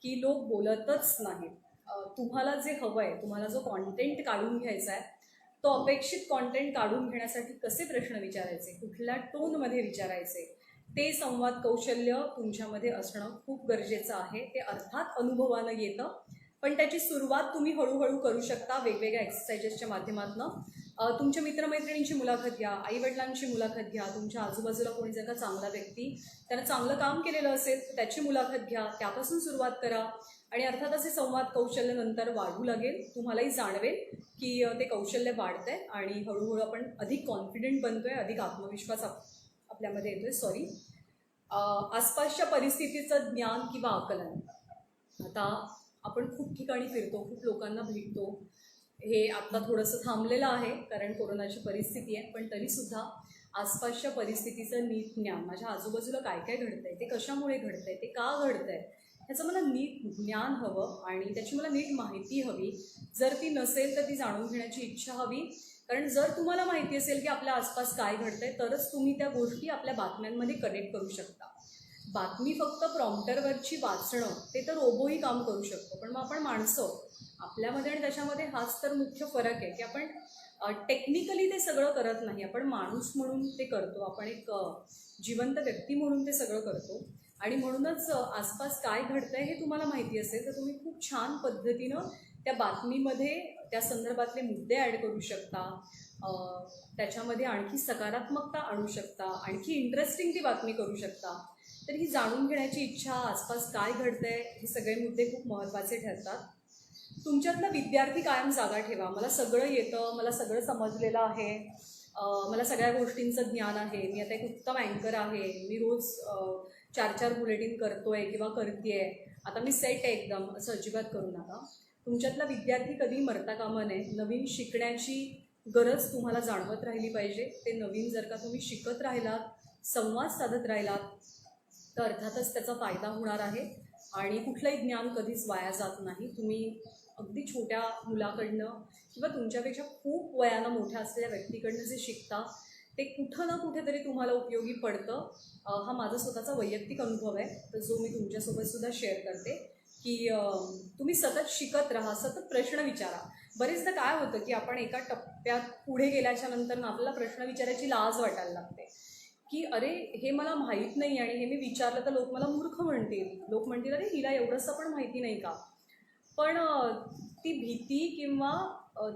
की लोक बोलतच नाहीत. तुम्हाला जे हवं आहे, तुम्हाला जो कॉन्टेंट काढून घ्यायचा आहे, तो अपेक्षित कॉन्टेंट काढून घेण्यासाठी कसे प्रश्न विचारायचे, कुठल्या टोनमध्ये विचारायचे, ते संवाद कौशल्य तुमच्यामध्ये असणं खूप गरजेचं आहे. ते अर्थात अनुभवानं येतं, पण त्याची सुरुवात तुम्ही हळूहळू करू शकता वेगवेगळ्या एक्सरसाइजेसच्या माध्यमातून. तुमच्या मित्रमैत्रिणींची मुलाखत घ्या, आईवडिलांची मुलाखत घ्या, तुमच्या आजूबाजूला कोणी जर का चांगला व्यक्ती, त्यानं चांगलं काम केलेलं असेल तर त्याची मुलाखत घ्या, त्यापासून सुरुवात करा. आणि अर्थात असे संवाद कौशल्य नंतर वाढू लागेल, तुम्हालाही जाणवेल की ते कौशल्य वाढतंय आणि हळूहळू आपण अधिक कॉन्फिडंट बनतोय, अधिक आत्मविश्वास आपल्यामध्ये येतोय. आसपासच्या परिस्थितीचं ज्ञान किंवा आकलन. आता आपण खूप ठिकाणी फिरतो, खूप लोकांना भेटतो, हे आत्ता थोडंसं थांबलेलं आहे कारण कोरोनाची परिस्थिती आहे, पण तरीसुद्धा आसपासच्या परिस्थितीचं नीट ज्ञान, माझ्या आजूबाजूला काय काय घडतंय, ते कशामुळे घडतंय, ते का घडतंय, ह्याचं मला नीट ज्ञान हवं आणि त्याची मला नीट माहिती हवी. जर ती नसेल तर ती जाणून घेण्याची इच्छा हवी. कारण जर तुम्हाला माहिती असेल की आपल्या आसपास काय घडतंय तरच तुम्ही त्या गोष्टी आपल्या बातम्यांमध्ये कनेक्ट करू शकता. बातमी फक्त प्रॉम्प्टरवरची वाचणं ते तर रोबोही काम करू शकतो, पण मग आपण माणसं, आपल्यामध्ये आणि त्याच्यामध्ये हाच तर मुख्य फरक आहे की आपण टेक्निकली ते सगळं करत नाही, आपण माणूस म्हणून ते करतो, आपण एक जिवंत व्यक्ती म्हणून ते सगळं करतो. आणि म्हणूनच आसपास काय घडतंय हे तुम्हाला माहिती असेल तर तुम्ही खूप छान पद्धतीनं त्या बातमीमध्ये त्या संदर्भातले मुद्दे ॲड करू शकता, त्याच्यामध्ये आणखी सकारात्मकता आणू शकता, आणखी इंटरेस्टिंग ती बातमी करू शकता. तर ही जाणून घेण्याची इच्छा, आसपास काय घडतंय, हे सगळे मुद्दे खूप महत्त्वाचे ठरतात. तुमच्यातला विद्यार्थी कायम जागा ठेवा. मला सगळं येतं, मला सगळं समजलेलं आहे, मला सगळ्या गोष्टींचं ज्ञान आहे, मी आता एक उत्तम अँकर आहे, मी रोज 4-4 बुलेटिन करतोय किंवा करते आहे, आता मी सेट आहे एकदम, असं अजिबात करू नका. तुमच्यातला विद्यार्थी कधी मरता कामा नये. नवीन शिकण्याची गरज तुम्हाला जाणवत राहिली पाहिजे. ते नवीन जर का तुम्ही शिकत राहिलात, संवाद साधत राहिलात तर अर्थातच त्याचा फायदा होणार आहे आणि कुठलंही ज्ञान कधीच वाया जात नाही. तुम्ही अगदी छोट्या मुलाकडनं किंवा तुमच्यापेक्षा खूप वयानं मोठ्या असलेल्या व्यक्तीकडनं जे शिकता ते कुठं ना कुठेतरी तुम्हाला उपयोगी पडतं. हा माझा स्वतःचा वैयक्तिक अनुभव आहे, तर जो मी तुमच्यासोबतसुद्धा शेअर करते की तुम्ही सतत शिकत राहा, सतत प्रश्न विचारा. बरेचदा काय होतं की आपण एका टप्प्यात पुढे गेल्याच्या नंतर आपल्याला प्रश्न विचारायची लाज वाटायला लागते की अरे हे मला माहीत नाही आणि हे मी विचारलं तर लोक मला मूर्ख म्हणतील, लोक म्हणतील अरे हिला एवढंसं पण माहिती नाही का. पण ती भीती किंवा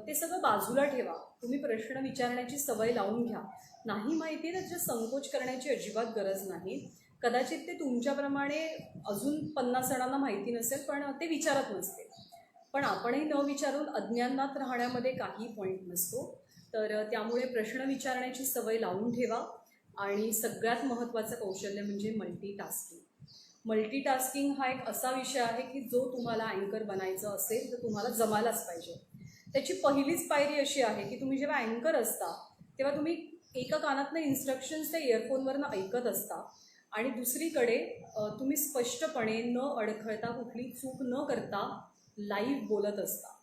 ते सगळं बाजूला ठेवा. तुम्ही प्रश्न विचारण्याची सवय लावून घ्या. नाही माहिती आहे त्याच्या संकोच करण्याची अजिबात गरज नाही. कदाचित ते तुमच्याप्रमाणे अजून 50 जणांना माहिती नसेल, पण ते विचारत नसते. पण आपणही न विचारून अज्ञानात राहण्यामध्ये काही पॉईंट नसतो. तर त्यामुळे प्रश्न विचारण्याची सवय लावून ठेवा. आणि सगळ्यात महत्त्वाचं कौशल्य म्हणजे मल्टीटास्किंग. मल्टीटास्किंग हा एक असा विषय आहे की जो तुम्हाला अँकर बनायचं असेल तर तुम्हाला जमायलाच पाहिजे. त्याची पहिलीच पायरी अशी आहे की तुम्ही जेव्हा अँकर असता तेव्हा तुम्ही एका कानातनं इन्स्ट्रक्शन्स त्या इयरफोनवरनं ऐकत असता आणि दुसरीकडे तुम्ही स्पष्टपणे न अडखळता, कुठली चूक न करता लाईव्ह बोलत असता.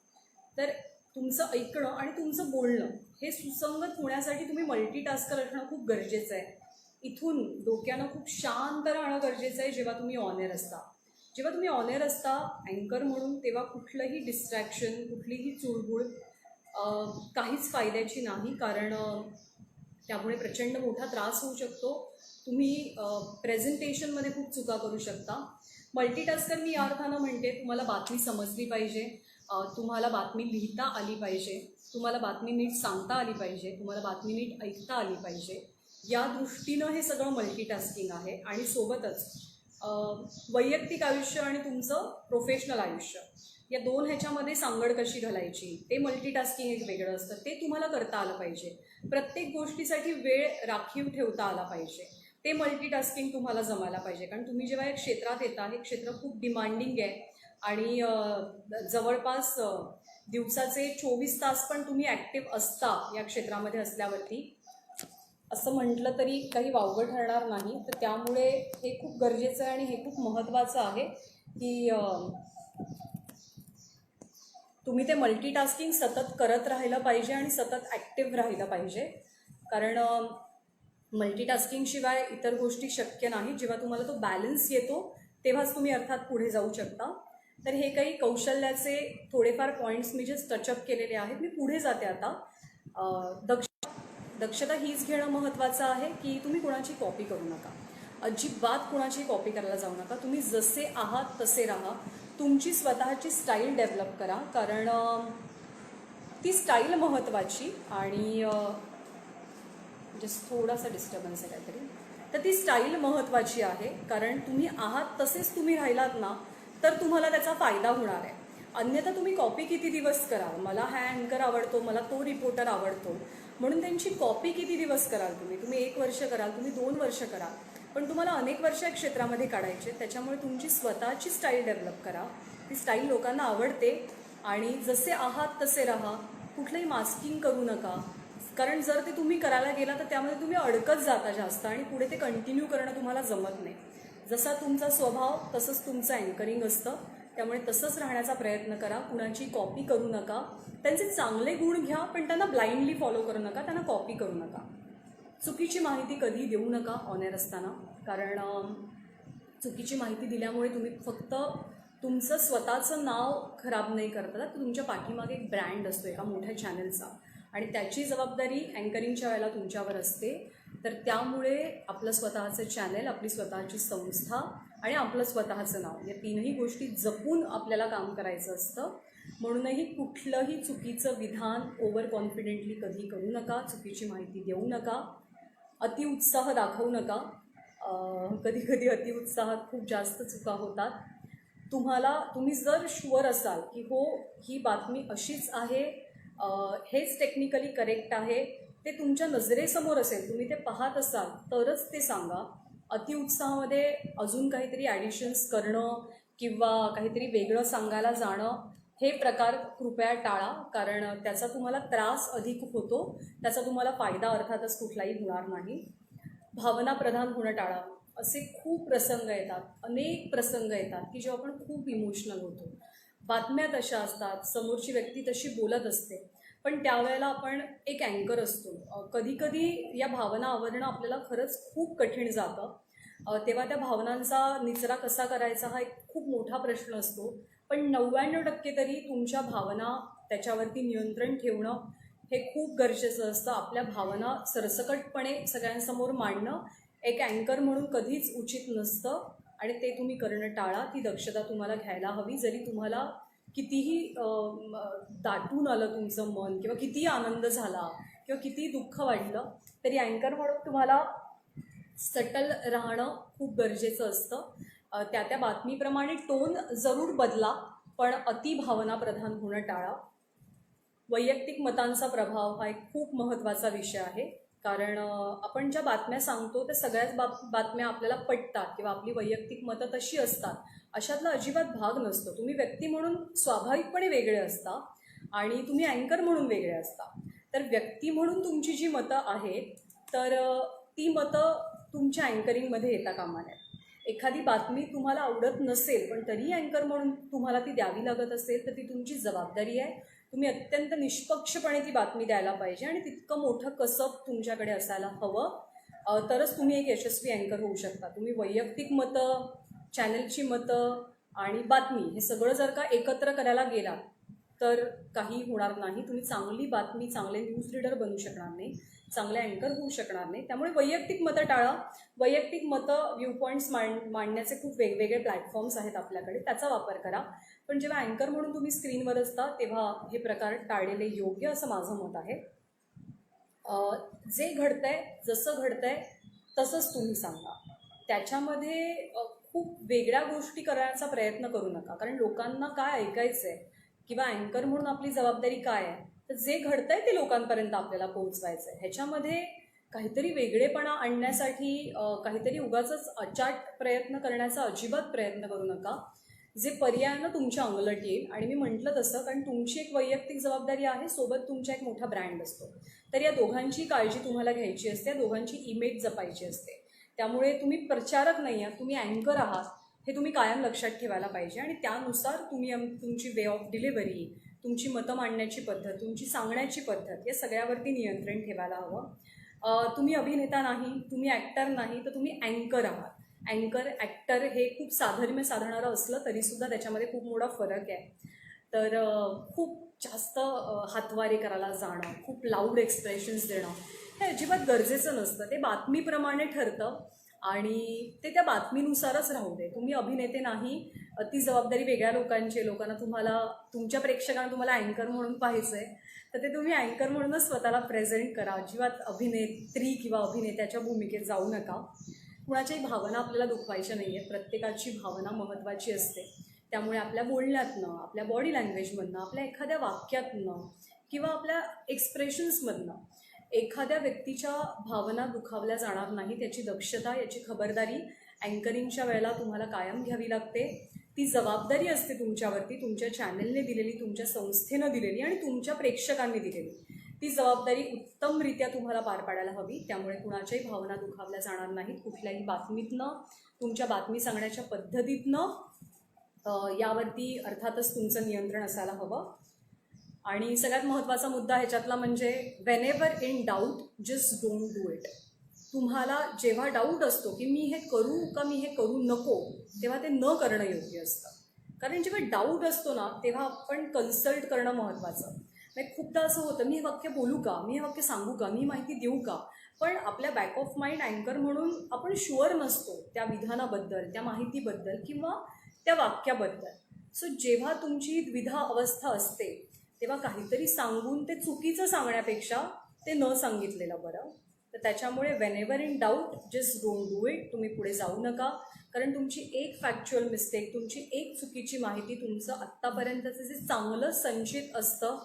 तर तुमचं ऐकणं आणि तुमचं बोलणं हे सुसंगत होण्यासाठी तुम्ही मल्टीटास्कर असणं खूप गरजेचं आहे. इथून डोक्यानं खूप शांत राहणं गरजेचं आहे जेव्हा तुम्ही ऑन एअर असता. जेव्हा तुम्ही ऑन एअर असता अँकर म्हणून, तेव्हा कुठलंही डिस्ट्रॅक्शन, कुठलीही चुळबुळ काहीच फायद्याची नाही, कारण त्यामुळे प्रचंड मोठा त्रास होऊ शकतो. तुम्ही प्रेझेंटेशनमध्ये खूप चुका करू शकता. मल्टीटास्कर मी या अर्थानं म्हणते, तुम्हाला बातमी समजली पाहिजे, तुम्हाला बातमी लिहिता आली पाहिजे, तुम्हाला बातमी नीट सांगता आली पाहिजे, तुम्हाला बातमी नीट ऐकता आली पाहिजे. या दृष्टीनं हे सगळं मल्टीटास्किंग आहे. आणि सोबतच वैयक्तिक आयुष्य आणि तुमचं प्रोफेशनल आयुष्य या दोन ह्याच्यामध्ये सांगड कशी घालायची, ते मल्टीटास्किंग एक वेगळं असतं, ते तुम्हाला करता आलं पाहिजे. प्रत्येक गोष्टीसाठी वेळ राखीव ठेवता आला पाहिजे, ते मल्टीटास्किंग तुम्हाला जमायला पाहिजे. कारण तुम्ही जेव्हा एक क्षेत्रात येता, हे क्षेत्र खूप डिमांडिंग आहे आणि जवळपास दिवसाचे 24 तास पण तुम्ही ॲक्टिव्ह असता या क्षेत्रामध्ये असल्यावरती, असं म्हटलं तरी काही वावगं ठरणार नाही. तर त्यामुळे हे खूप गरजेचं आहे आणि हे खूप महत्त्वाचं आहे की तुम्ही ते मल्टीटास्किंग सतत करत राहिलं पाहिजे आणि सतत ॲक्टिव्ह राहिलं पाहिजे. कारण मल्टीटास्किंगशिवाय इतर गोष्टी शक्य नाही. जेव्हा तुम्हाला तो बॅलन्स येतो तेव्हाच तुम्ही अर्थात पुढे जाऊ शकता. तर हे काही कौशल्याचे थोडेफार पॉईंट्स मी जस्ट टचअप केलेले आहेत. मी पुढे जाते आता. दक्षता हीच घेणं महत्त्वाचं आहे की तुम्ही कुणाची कॉपी करू नका. अजिबात कुणाची कॉपी करायला जाऊ नका. तुम्ही जसे आहात तसे राहा. तुमची स्वतःची स्टाईल डेव्हलप करा, कारण ती स्टाईल महत्त्वाची. आणि जस्ट थोडासा डिस्टर्बन्स आहे काहीतरी. तर ती स्टाईल महत्त्वाची आहे, कारण तुम्ही आहात तसेच तुम्ही राहिलात ना तर तुम्हाला त्याचा फायदा होणार आहे. अन्यथा तुम्ही कॉपी किती दिवस कराल. मला हा अँकर आवडतो, मला तो रिपोर्टर आवडतो म्हणून त्यांची कॉपी किती दिवस कराल तुम्ही 1 वर्ष कराल, तुम्ही 2 वर्ष कराल, पण तुम्हाला अनेक वर्ष या क्षेत्रामध्ये काढायचे. त्याच्यामुळे तुमची स्वतःची स्टाईल डेव्हलप करा. ती स्टाईल लोकांना आवडते आणि जसे आहात तसे राहा. कुठलंही मास्किंग करू नका, कारण जर ते तुम्ही करायला गेला तर त्यामध्ये तुम्ही अडकत जाता जास्त आणि पुढे ते कंटिन्यू करणं तुम्हाला जमत नाही. जसा तुमचा स्वभाव तसंच तुमचं अँकरिंग असतं, त्यामुळे तसंच राहण्याचा प्रयत्न करा. कुणाची कॉपी करू नका. त्यांचे चांगले गुण घ्या, पण त्यांना ब्लाइंडली फॉलो करू नका, त्यांना कॉपी करू नका. चुकीची माहिती कधी देऊ नका ऑनर असताना, कारण चुकीची माहिती दिल्यामुळे तुम्ही फक्त तुमचं स्वतःचं नाव खराब नाही करता, तर तुमच्या पाठीमागे एक ब्रँड असतो एका मोठ्या चॅनलचा, आणि त्याची जबाबदारी अँकरिंगच्या वेळेला तुमच्यावर असते. तर त्यामुळे आपलं स्वतःचं चॅनल, आपली स्वतःची संस्था आणि आपलं स्वतःचं नाव, या तीनही गोष्टी जपून आपल्याला काम करायचं असतं. म्हणूनही कुठलंही चुकीचं विधान ओव्हर कॉन्फिडेंटली कधी करू नका. चुकीची माहिती देऊ नका. अतिउत्साह दाखवू नका. कधी कधी अतिउत्साहात खूप जास्त चुका होतात. तुम्ही जर शुअर असाल की हो, ही बातमी अशीच आहे, हेच टेक्निकली करेक्ट आहे, ते तुमच्या नजरेसमोर असेल, तुम्ही ते पाहत असाल तरच ते सांगा. अतिउत्साहामध्ये अजून काहीतरी ॲडिशन्स करणं किंवा काहीतरी वेगळं सांगायला जाणं, हे प्रकार कृपया टाळा, कारण त्याचा तुम्हाला त्रास अधिक होतो, त्याचा तुम्हाला फायदा अर्थातच कुठलाही होणार नाही. भावनाप्रधान होणं टाळा. असे खूप प्रसंग येतात, अनेक प्रसंग येतात की जेव्हा आपण खूप इमोशनल होतो. बातम्या तशा असतात, समोरची व्यक्ती तशी बोलत असते, पण त्यावेळेला आपण एक अँकर असतो. कधी कधी या भावना आवरणं आपल्याला खरंच खूप कठीण जातं. तेव्हा त्या भावनांचा निचरा कसा करायचा हा एक खूप मोठा प्रश्न असतो. पण 99% तरी तुमच्या भावना, त्याच्यावरती नियंत्रण ठेवणं हे खूप गरजेचं असतं. आपल्या भावना सरसकटपणे सगळ्यांसमोर मांडणं एक अँकर म्हणून कधीच उचित नसतं, आणि ते तुम्ही करणं टाळा. ती दक्षता तुम्हाला घ्यायला हवी. जरी तुम्हाला कितीही दाटून आलं तुमचं मन, किंवा कितीही आनंद झाला, किंवा कितीही दुःख वाटलं, तरी अँकर म्हणून तुम्हाला सटल राहणं खूप गरजेचं असतं. त्या बातमीप्रमाणे टोन जरूर बदला, पण अतिभावनाप्रधान होणं टाळा. वैयक्तिक मतांचा प्रभाव हा एक खूप महत्त्वाचा विषय आहे, कारण आपण ज्या बातम्या सांगतो त्या सगळ्याच बातम्या आपल्याला पटतात किंवा आपली वैयक्तिक मतं तशी असतात, अशातला अजिबात भाग नसतो. तुम्ही व्यक्ती म्हणून स्वाभाविकपणे वेगळे असता आणि तुम्ही अँकर म्हणून वेगळे असता. तर व्यक्ती म्हणून तुमची जी मतं आहेत, तर ती मतं तुमच्या अँकरिंगमध्ये येता कामा नये. एखादी बातमी तुम्हाला आवडत नसेल, पण तरी अँकर म्हणून तुम्हाला ती द्यावी लागत असेल, तर ती तुमची जबाबदारी आहे. तुम्ही अत्यंत निष्पक्षपणे ती बातमी द्यायला पाहिजे, आणि तितकं मोठं कसब तुमच्याकडे असायला हवं, तरच तुम्ही एक यशस्वी अँकर होऊ शकता. तुम्ही वैयक्तिक मतं, चॅनलची मतं आणि बातमी हे सगळं जर का एकत्र करायला गेलात तर काही होणार नाही. तुम्ही चांगली बातमी, चांगले न्यूज रीडर बनू शकणार नाही, चांगले अँकर होऊ शकणार नाही. त्यामुळे वैयक्तिक मतं टाळा. वैयक्तिक मतं, व्ह्यू पॉईंट्स मांडण्याचे खूप वेगवेगळे प्लॅटफॉर्म्स आहेत आपल्याकडे, त्याचा वापर करा. पण जेव्हा अँकर म्हणून तुम्ही स्क्रीनवर असता तेव्हा हे प्रकार टाळलेले योग्य, असं माझं मत आहे. जे घडतंय, जसं घडतंय तसंच तुम्ही सांगा. त्याच्यामध्ये खूप वेगळ्या गोष्टी करण्याचा प्रयत्न करू नका, कारण लोकांना काय ऐकायचं आहे किंवा अँकर म्हणून आपली जबाबदारी काय आहे, तर जे घडतंय ते लोकांपर्यंत आपल्याला पोहोचवायचं आहे. ह्याच्यामध्ये काहीतरी वेगळेपणा आणण्यासाठी काहीतरी उगाचच अचाट प्रयत्न करण्याचा अजिबात प्रयत्न करू नका, जे पर्यायानं तुमच्या अंगलट येईल. आणि मी म्हटलं तसं, कारण तुमची एक वैयक्तिक जबाबदारी आहे, सोबत तुमचा एक मोठा ब्रँड असतो, तर या दोघांची काळजी तुम्हाला घ्यायची असते, दोघांची इमेज जपायची असते. त्यामुळे तुम्ही प्रचारक नाही आहात, तुम्ही अँकर आहात, हे तुम्ही कायम लक्षात ठेवायला पाहिजे. आणि त्यानुसार तुम्ही तुमची वे ऑफ डिलिव्हरी, तुमची मतं मांडण्याची पद्धत, तुमची सांगण्याची पद्धत, या सगळ्यावरती नियंत्रण ठेवायला हवं. तुम्ही अभिनेता नाही, तुम्ही ॲक्टर नाही, तर तुम्ही अँकर आहात. अँकर, ॲक्टर हे खूप साधर्म्य साधणारं असलं तरीसुद्धा त्याच्यामध्ये खूप मोठा फरक आहे. तर खूप जास्त हातवारे करायला जाणं, खूप लाऊड एक्सप्रेशन्स देणं हे अजिबात गरजेचं नसतं. ते बातमीप्रमाणे ठरतं आणि ते त्या बातमीनुसारच राहू दे. तुम्ही अभिनेते नाही, ती जबाबदारी वेगळ्या लोकांना तुमच्या प्रेक्षकांना तुम्हाला अँकर म्हणून पाहायचं आहे, तर ते तुम्ही अँकर म्हणूनच स्वतःला प्रेझेंट करा. अजिबात अभिनेत्री किंवा अभिनेत्याच्या भूमिकेत जाऊ नका. कुणाच्याही भावना आपल्याला दुखवायच्या नाही आहेत. प्रत्येकाची भावना महत्त्वाची असते. त्यामुळे आपल्या बोलण्यातनं, आपल्या बॉडी लँग्वेजमधनं, आपल्या एखाद्या वाक्यातनं किंवा आपल्या एक्सप्रेशन्समधनं एखाद्या व्यक्तीच्या भावना दुखावल्या जाणार नाही, त्याची दक्षता, याची खबरदारी अँकरिंगच्या वेळेला तुम्हाला कायम घ्यावी लागते. ती जबाबदारी असते तुमच्यावरती, तुमच्या चॅनलने दिलेली, तुमच्या संस्थेनं दिलेली आणि तुमच्या प्रेक्षकांनी दिलेली. ती जबाबदारी उत्तमरित्या तुम्हाला पार पाडायला हवी. त्यामुळे कुणाच्याही भावना दुखावल्या जाणार नाहीत. कुठल्याही बातमीतनं, तुमच्या बातमी सांगण्याच्या पद्धतीतनं यावरती अर्थातच तुमचं नियंत्रण असायला हवं. आणि सगळ्यात महत्त्वाचा मुद्दा ह्याच्यातला म्हणजे whenever in doubt just don't do it. तुम्हाला जेव्हा डाऊट असतो की मी हे करू का मी हे करू नको, तेव्हा ते न करणं योग्य असतं. कारण जेव्हा डाऊट असतो ना, तेव्हा आपण कन्सल्ट करणं महत्त्वाचं. म्हणजे खूपदा असं होतं, मी हे वाक्य बोलू का, मी हे वाक्य सांगू का, मी माहिती देऊ का, पण आपल्या बॅक ऑफ माइंड अँकर म्हणून आपण शुअर नसतो त्या विधानाबद्दल, त्या माहितीबद्दल किंवा त्या वाक्याबद्दल. सो जेव्हा तुमची द्विधा अवस्था असते तेव्हा काहीतरी सांगून ते चुकीचं सांगण्यापेक्षा ते न सांगितलेलं बरं. तर त्याच्यामुळे whenever in doubt just don't do it. तुम्ही पुढे जाऊ नका, कारण तुमची एक फॅक्च्युअल मिस्टेक, तुमची एक चुकीची माहिती तुमचं आत्तापर्यंतचं जे चांगलं संचित असतं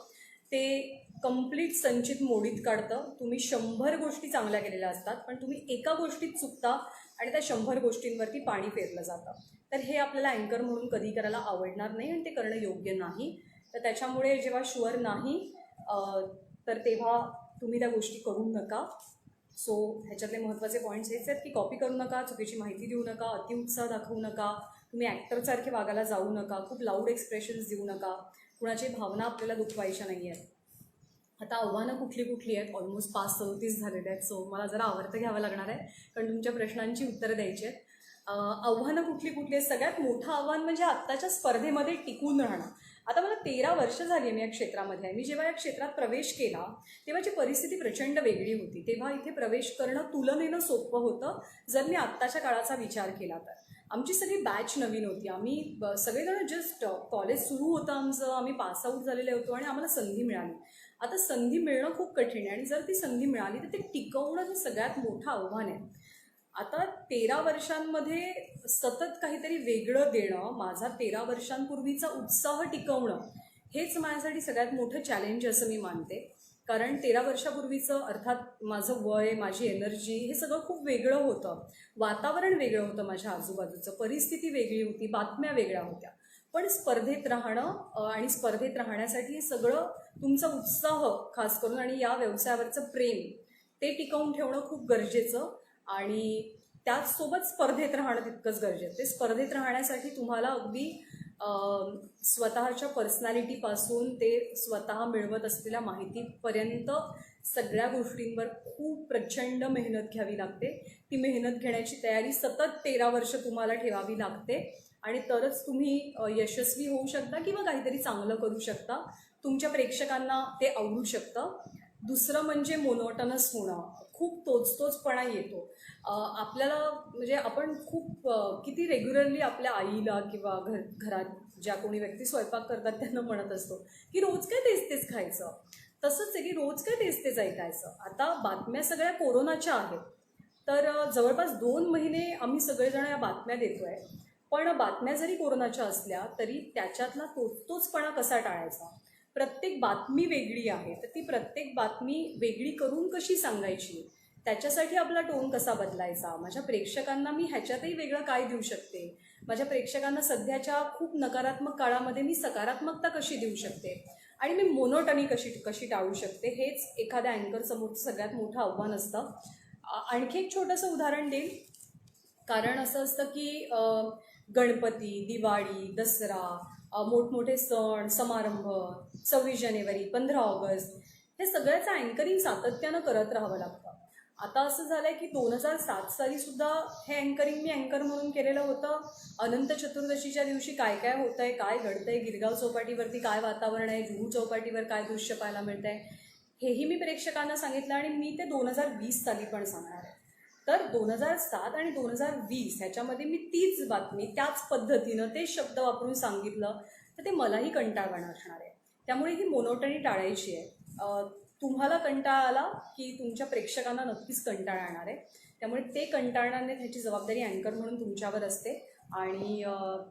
ते कंप्लीट संचित मोडीत काढतं. तुम्ही 100 गोष्टी चांगल्या केलेल्या असतात, पण तुम्ही एका गोष्टीत चुकता आणि त्या 100 गोष्टींवरती पाणी फेरलं जातं. तर हे आपल्याला अँकर म्हणून कधी करायला आवडणार नाही आणि ते करणं योग्य नाही. तर त्याच्यामुळे जेव्हा शुअर नाही तर तेव्हा तुम्ही त्या गोष्टी करू नका. सो ह्याच्यातले महत्त्वाचे पॉईंट्स हेच आहेत की कॉपी करू नका, चुकीची माहिती देऊ नका, अतिउत्साह दाखवू नका, तुम्ही ॲक्टरसारखे वागायला जाऊ नका, खूप लाऊड एक्सप्रेशन्स देऊ नका, कुणाची भावना आपल्याला दुखवायच्या नाही आहेत. आता आव्हानं कुठली आहेत, ऑलमोस्ट 5:37 झालेले आहेत. सो मला जरा आवर्त घ्यावं लागणार आहे, कारण तुमच्या प्रश्नांची उत्तरं द्यायची आहेत. आव्हानं कुठली आहेत? सगळ्यात मोठं आव्हान म्हणजे आत्ताच्या स्पर्धेमध्ये टिकून राहणं. आता मला 13 वर्ष झाली आहे मी या क्षेत्रामध्ये आहे. मी जेव्हा या क्षेत्रात प्रवेश केला तेव्हाची परिस्थिती प्रचंड वेगळी होती. तेव्हा इथे प्रवेश करणं तुलनेनं सोपं होतं जर मी आत्ताच्या काळाचा विचार केला तर. आमची सगळी बॅच नवीन होती. आम्ही सगळेजण जस्ट कॉलेज सुरू होतं आमचं, आम्ही पासआउट झालेले होतो आणि आम्हाला संधी मिळाली. आता संधी मिळणं खूप कठीण आहे आणि जर ती संधी मिळाली तर ते टिकवणं हे सगळ्यात मोठं आव्हान आहे. आता 13 वर्षांमध्ये सतत काहीतरी वेगळं देणं, माझा 13 वर्षांपूर्वीचा उत्साह टिकवणं हेच माझ्यासाठी सगळ्यात मोठं चॅलेंज असं मी मानते. कारण 13 वर्षापूर्वीचं अर्थात माझं वय, माझी एनर्जी हे सगळं खूप वेगळं होतं. वातावरण वेगळं होतं, माझ्या आजूबाजूचं परिस्थिती वेगळी होती, बातम्या वेगळ्या होत्या. पण स्पर्धेत राहणं आणि स्पर्धेत राहण्यासाठी हे सगळं तुमचा उत्साह खास करून आणि या व्यवसायावरचं प्रेम ते टिकवून ठेवणं खूप गरजेचं आणि त्याचसोबत स्पर्धेत राहणं तितकंच गरजेचं. ते स्पर्धेत राहण्यासाठी तुम्हाला अगदी स्वतःच्या पर्सनॅलिटीपासून ते स्वतः मिळवत असलेल्या माहितीपर्यंत सगळ्या गोष्टींवर खूप प्रचंड मेहनत घ्यावी लागते. ती मेहनत घेण्याची तयारी सतत 13 वर्ष तुम्हाला ठेवावी लागते आणि तरच तुम्ही यशस्वी होऊ शकता किंवा काहीतरी चांगलं करू शकता. तुमच्या प्रेक्षकांना ते आवडू शकतं. दुसरं म्हणजे मोनोटनस होणं, खूप तोचपणा येतो आपल्याला. म्हणजे आपण खूप किती रेग्युलरली आपल्या आईला किंवा घरात ज्या कोणी व्यक्ती स्वयंपाक करतात त्यांना म्हणत असतो की रोज काय तेच खायचं. तसंच आहे की रोज काय तेच ऐकायचं. आता बातम्या सगळ्या कोरोनाच्या आहेत, तर जवळपास 2 महिने आम्ही सगळेजण या बातम्या देतो आहे. पण बातम्या जरी कोरोनाच्या असल्या तरी त्याच्यातला तोचपणा कसा टाळायचा. प्रत्येक बातमी वेगळी आहे, तर ती प्रत्येक बातमी वेगळी करून कशी सांगायची, त्याच्यासाठी आपला टोन कसा बदलायचा, माझ्या प्रेक्षकांना मी ह्याच्यातही वेगळं काय देऊ शकते, माझ्या प्रेक्षकांना सध्याच्या खूप नकारात्मक काळामध्ये मी सकारात्मकता कशी देऊ शकते आणि मी मोनोटनी कशी टाळू शकते, हेच एखाद्या अँकरसमोरचं सगळ्यात मोठं आव्हान असतं. आणखी एक छोटंसं उदाहरण देईन. कारण असं असतं की गणपती, दिवाळी, दसरा, मोठमोठे सण समारंभ, 26 जानेवारी, 15 ऑगस्ट हे सगळ्याचं अँकरिंग सातत्यानं करत राहावं लागतं. आता असं झालं आहे की 2007 सालीसुद्धा हे अँकरिंग मी अँकर म्हणून केलेलं होतं. अनंत चतुर्दशीच्या दिवशी काय काय होतं आहे, काय घडतं आहे, गिरगाव चौपाटीवरती काय वातावरण आहे, जुहू चौपाटीवर काय दृश्य पाहायला मिळतं आहे, हेही मी प्रेक्षकांना सांगितलं आणि मी ते 2020 साली पण सांगणार आहे. तर 2007 आणि 2020 ह्याच्यामध्ये मी तीच बातमी त्याच पद्धतीनं ते शब्द वापरून सांगितलं तर ते मलाही कंटाळवाणं असणार आहे. त्यामुळे ही मोनोटनी टाळायची आहे. तुम्हाला कंटाळा आला की तुमच्या प्रेक्षकांना नक्कीच कंटाळा येणार आहे. त्यामुळे ते कंटाळणार नाही ह्याची जबाबदारी अँकर म्हणून तुमच्यावर असते आणि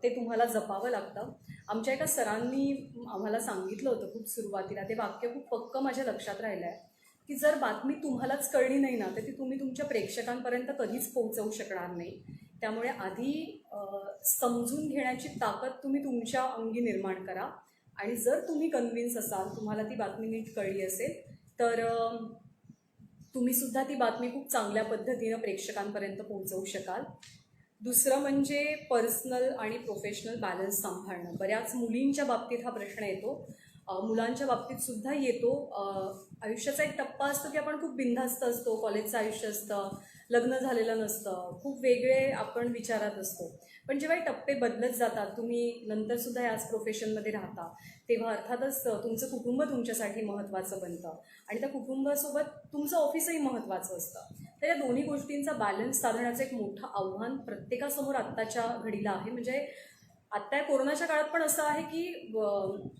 ते तुम्हाला जपावं लागतं. आमच्या एका सरांनी आम्हाला सांगितलं होतं खूप सुरुवातीला, ते वाक्य खूप पक्कं माझ्या लक्षात राहिलं आहे की जर बातमी तुम्हालाच कळली नाही ना तर ती तुम्ही तुमच्या प्रेक्षकांपर्यंत कधीच पोहोचवू शकणार नाही. त्यामुळे आधी समजून घेण्याची ताकद तुम्ही तुमच्या अंगी निर्माण करा. आणि जर तुम्ही कन्व्हिन्स असाल, तुम्हाला ती बातमी नीट कळली असेल, तर तुम्ही सुद्धा ती बातमी खूप चांगल्या पद्धतीनं प्रेक्षकांपर्यंत पोहोचवू शकाल. दुसरं म्हणजे पर्सनल आणि प्रोफेशनल बॅलन्स सांभाळणं. बऱ्याच मुलींच्या बाबतीत हा प्रश्न येतो, मुलांच्या बाबतीत सुद्धा येतो. आयुष्याचा एक टप्पा असतो की आपण खूप बिनधास्त असतो, कॉलेजचं आयुष्य असतं, लग्न झालेलं नसतं, खूप वेगळे आपण विचारात असतो. पण जेव्हा हे टप्पे बदलत जातात, तुम्ही नंतरसुद्धा याच प्रोफेशनमध्ये राहता, तेव्हा अर्थातच तुमचं कुटुंब तुमच्यासाठी महत्त्वाचं बनतं आणि त्या कुटुंबासोबत तुमचं ऑफिसही महत्त्वाचं असतं. तर या दोन्ही गोष्टींचा बॅलन्स साधण्याचं एक मोठं आव्हान प्रत्येकासमोर आत्ताच्या घडीला आहे. म्हणजे आत्ता या कोरोनाच्या काळात पण असं आहे की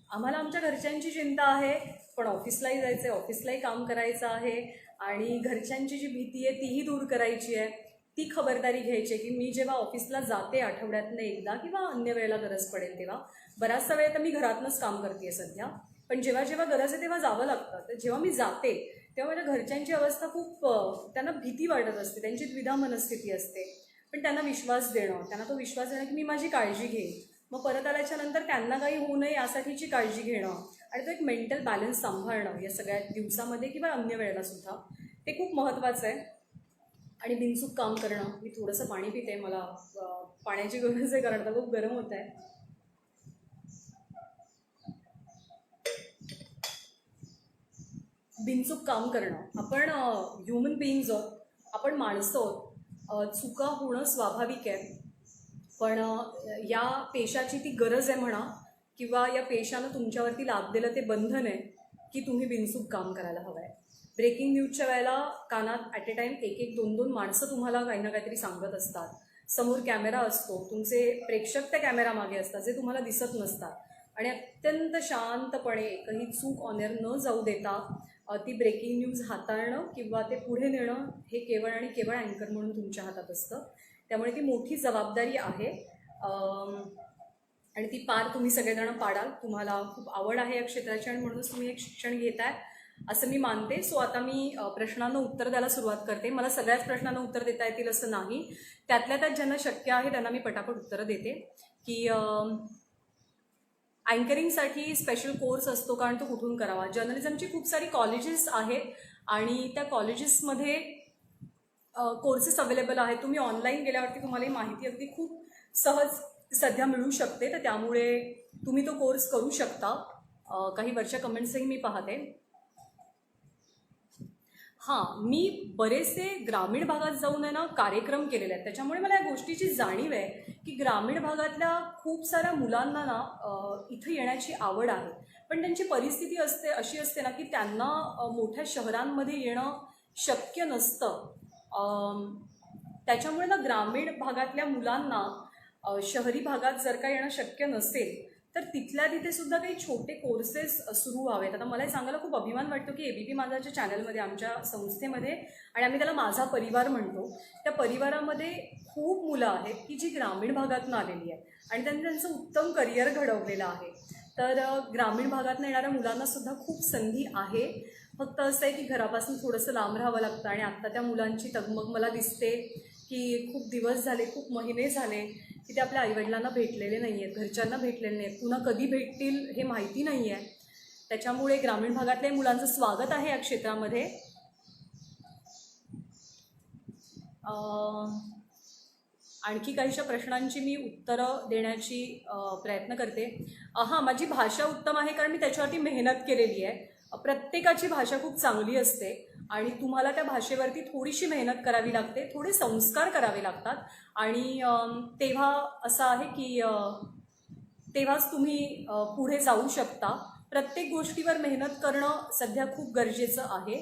आम्हाला आमच्या घरच्यांची चिंता आहे, पण ऑफिसलाही जायचं आहे, ऑफिसलाही काम करायचं आहे आणि घरच्यांची जी भीती आहे तीही दूर करायची आहे. ती खबरदारी घ्यायची आहे की मी जेव्हा ऑफिसला जाते आठवड्यातनं एकदा किंवा अन्य वेळेला गरज पडेल तेव्हा, बराचसा वेळ तर मी घरातनंच काम करते सध्या, पण जेव्हा जेव्हा गरज आहे तेव्हा जावं लागतं. तर जेव्हा मी जाते तेव्हा माझ्या घरच्यांची अवस्था खूप, त्यांना भीती वाटत असते, त्यांची द्विधा मनस्थिती असते. पण त्यांना विश्वास देणं, त्यांना तो विश्वास देणं की मी माझी काळजी घेईन, मग परत आल्याच्या नंतर त्यांना काही होऊ नये यासाठीची काळजी घेणं आणि तो एक मेंटल बॅलन्स सांभाळणं या सगळ्या दिवसामध्ये किंवा अन्य वेळेला सुद्धा, ते खूप महत्त्वाचं आहे. आणि बिनचूक काम करणं. मी थोडंसं पाणी पिते, मला पाण्याची गरज आहे कारण खूप गरम होत आहे. बिनचूक काम करणं. आपण ह्युमन बिईंग्ज आहोत, आपण माणसं आहोत, चुका होणं स्वाभाविक आहे. पण या पेशाची ती गरज आहे म्हणा, किंवा या पेशानं तुमच्यावरती लादलेलं ते बंधन आहे की तुम्ही बिनचूक काम करायला हवं आहे. ब्रेकिंग न्यूजच्या वेळेला कानात ॲट ए टाईम एक एक दोन दोन माणसं तुम्हाला काही ना काहीतरी सांगत असतात. समोर कॅमेरा असतो, तुमचे प्रेक्षक त्या कॅमेरा मागे असतात जे तुम्हाला दिसत नसतात आणि अत्यंत शांतपणे एकही चूक ऑन एअर न जाऊ देता ती ब्रेकिंग न्यूज हाताळणं किंवा ते पुढे नेणं हे केवळ आणि केवळ अँकर म्हणून तुमच्या हातात असतं. त्यामुळे ती मोठी जबाबदारी आहे आणि ती पार तुम्ही सगळेजण पाडाल. तुम्हाला खूप आवड आहे या क्षेत्राची आणि म्हणूनच तुम्ही एक शिक्षण घेताय असं मी मानते. सो आता मी प्रश्नांना उत्तर द्यायला सुरुवात करते. मला सगळ्याच प्रश्नांना उत्तर देता येतील असं नाही, त्यातल्या त्यात ज्यांना शक्य आहे त्यांना मी पटापट उत्तरं देते. की अँकरिंगसाठी स्पेशल कोर्स असतो कारण तो कुठून करावा. जर्नलिझमची खूप सारी कॉलेजेस आहेत आणि त्या कॉलेजेसमध्ये कोर्सेस अवेलेबल आहेत. तुम्ही ऑनलाईन गेल्यावरती तुम्हाला ही माहिती अगदी खूप सहज सध्या मिळू शकते, तर त्यामुळे तुम्ही तो कोर्स करू शकता. काही वरच्या कमेंट्सही मी पाहते. हां, मी बरेचसे ग्रामीण भागात जाऊन आहे ना कार्यक्रम केलेले आहेत, त्याच्यामुळे मला या गोष्टीची जाणीव आहे की ग्रामीण भागातल्या खूप साऱ्या मुलांना ना इथं येण्याची आवड आहे, पण त्यांची परिस्थिती अशी असते ना की त्यांना मोठ्या शहरांमध्ये येणं शक्य नसतं. त्याच्यामुळे ना ग्रामीण भागातल्या मुलांना शहरी भागात जर का येणं शक्य नसेल तर तिथल्या तिथे सुद्धा काही छोटे कोर्सेस सुरू व्हावेत. आता मला हे सांगायला खूप अभिमान वाटतो की ABP माझाच्या चॅनलमध्ये, आमच्या संस्थेमध्ये, आणि आम्ही त्याला माझा परिवार म्हणतो, त्या परिवारामध्ये खूप मुलं आहेत की जी ग्रामीण भागातून आलेली आहे आणि त्यांनी त्यांचं उत्तम करिअर घडवलेलं आहे. तर ग्रामीण भागातून येणाऱ्या मुलांना सुद्धा खूप संधी आहे. फक्त असं आहे की घरापासून थोडंसं लांब राहावं लागतं आणि आत्ता त्या मुलांची तगमग मला दिसते की खूप दिवस झाले, खूप महिने झाले की ते आपल्या आईवडिलांना भेटलेले नाही आहेत, घरच्यांना भेटलेले नाही आहेत, पुन्हा कधी भेटतील हे माहिती नाही आहे. त्याच्यामुळे ग्रामीण भागातल्या मुलांचं स्वागत आहे या क्षेत्रामध्ये. आणखी काहीशा प्रश्नांची मी उत्तरं देण्याची प्रयत्न करते. हां, माझी भाषा उत्तम आहे कारण मी त्याच्यावरती मेहनत केलेली आहे. प्रत्येकाची भाषा खूप चांगली असते आणि तुम्हाला त्या भाषेवरती थोडीशी मेहनत करावी लागते, थोडे संस्कार करावे लागतात आणि तेव्हा असं आहे की तेव्हाच तुम्ही पुढे जाऊ शकता. प्रत्येक गोष्टीवर मेहनत करणं सध्या खूप गरजेचं आहे.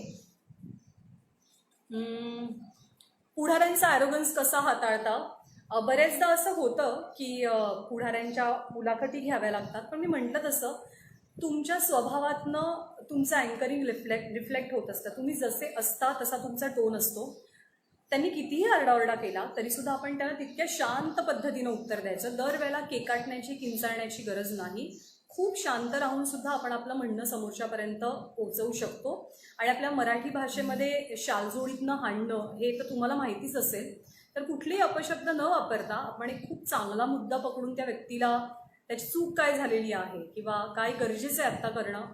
पुढाऱ्यांचा ॲरोगन्स कसा हाताळता? बरेचदा असं होतं की पुढाऱ्यांच्या मुलाखती घ्याव्या लागतात, पण मी म्हटलं तसं तुमच्या स्वभावातनं तुमचं अँकरिंग रिफ्लेक्ट होत असतं. तुम्ही जसे असता तसा तुमचा टोन असतो. त्यांनी कितीही आरडाओरडा केला तरीसुद्धा आपण त्यांना तितक्या शांत पद्धतीनं उत्तर द्यायचं. दरवेळेला केकाटण्याची, किंचाळण्याची गरज नाही. खूप शांत राहून सुद्धा आपण आपलं म्हणणं समोरच्यापर्यंत पोहोचवू शकतो. आणि आपल्या मराठी भाषेमध्ये शालजोडीतनं हाणणं हे तर तुम्हाला माहितीच असेल. तर कुठलेही अपशब्द न वापरता आपण एक खूप चांगला मुद्दा पकडून त्या व्यक्तीला त्याची चूक काय झालेली आहे किंवा काय गरजेचं आहे आत्ता करणं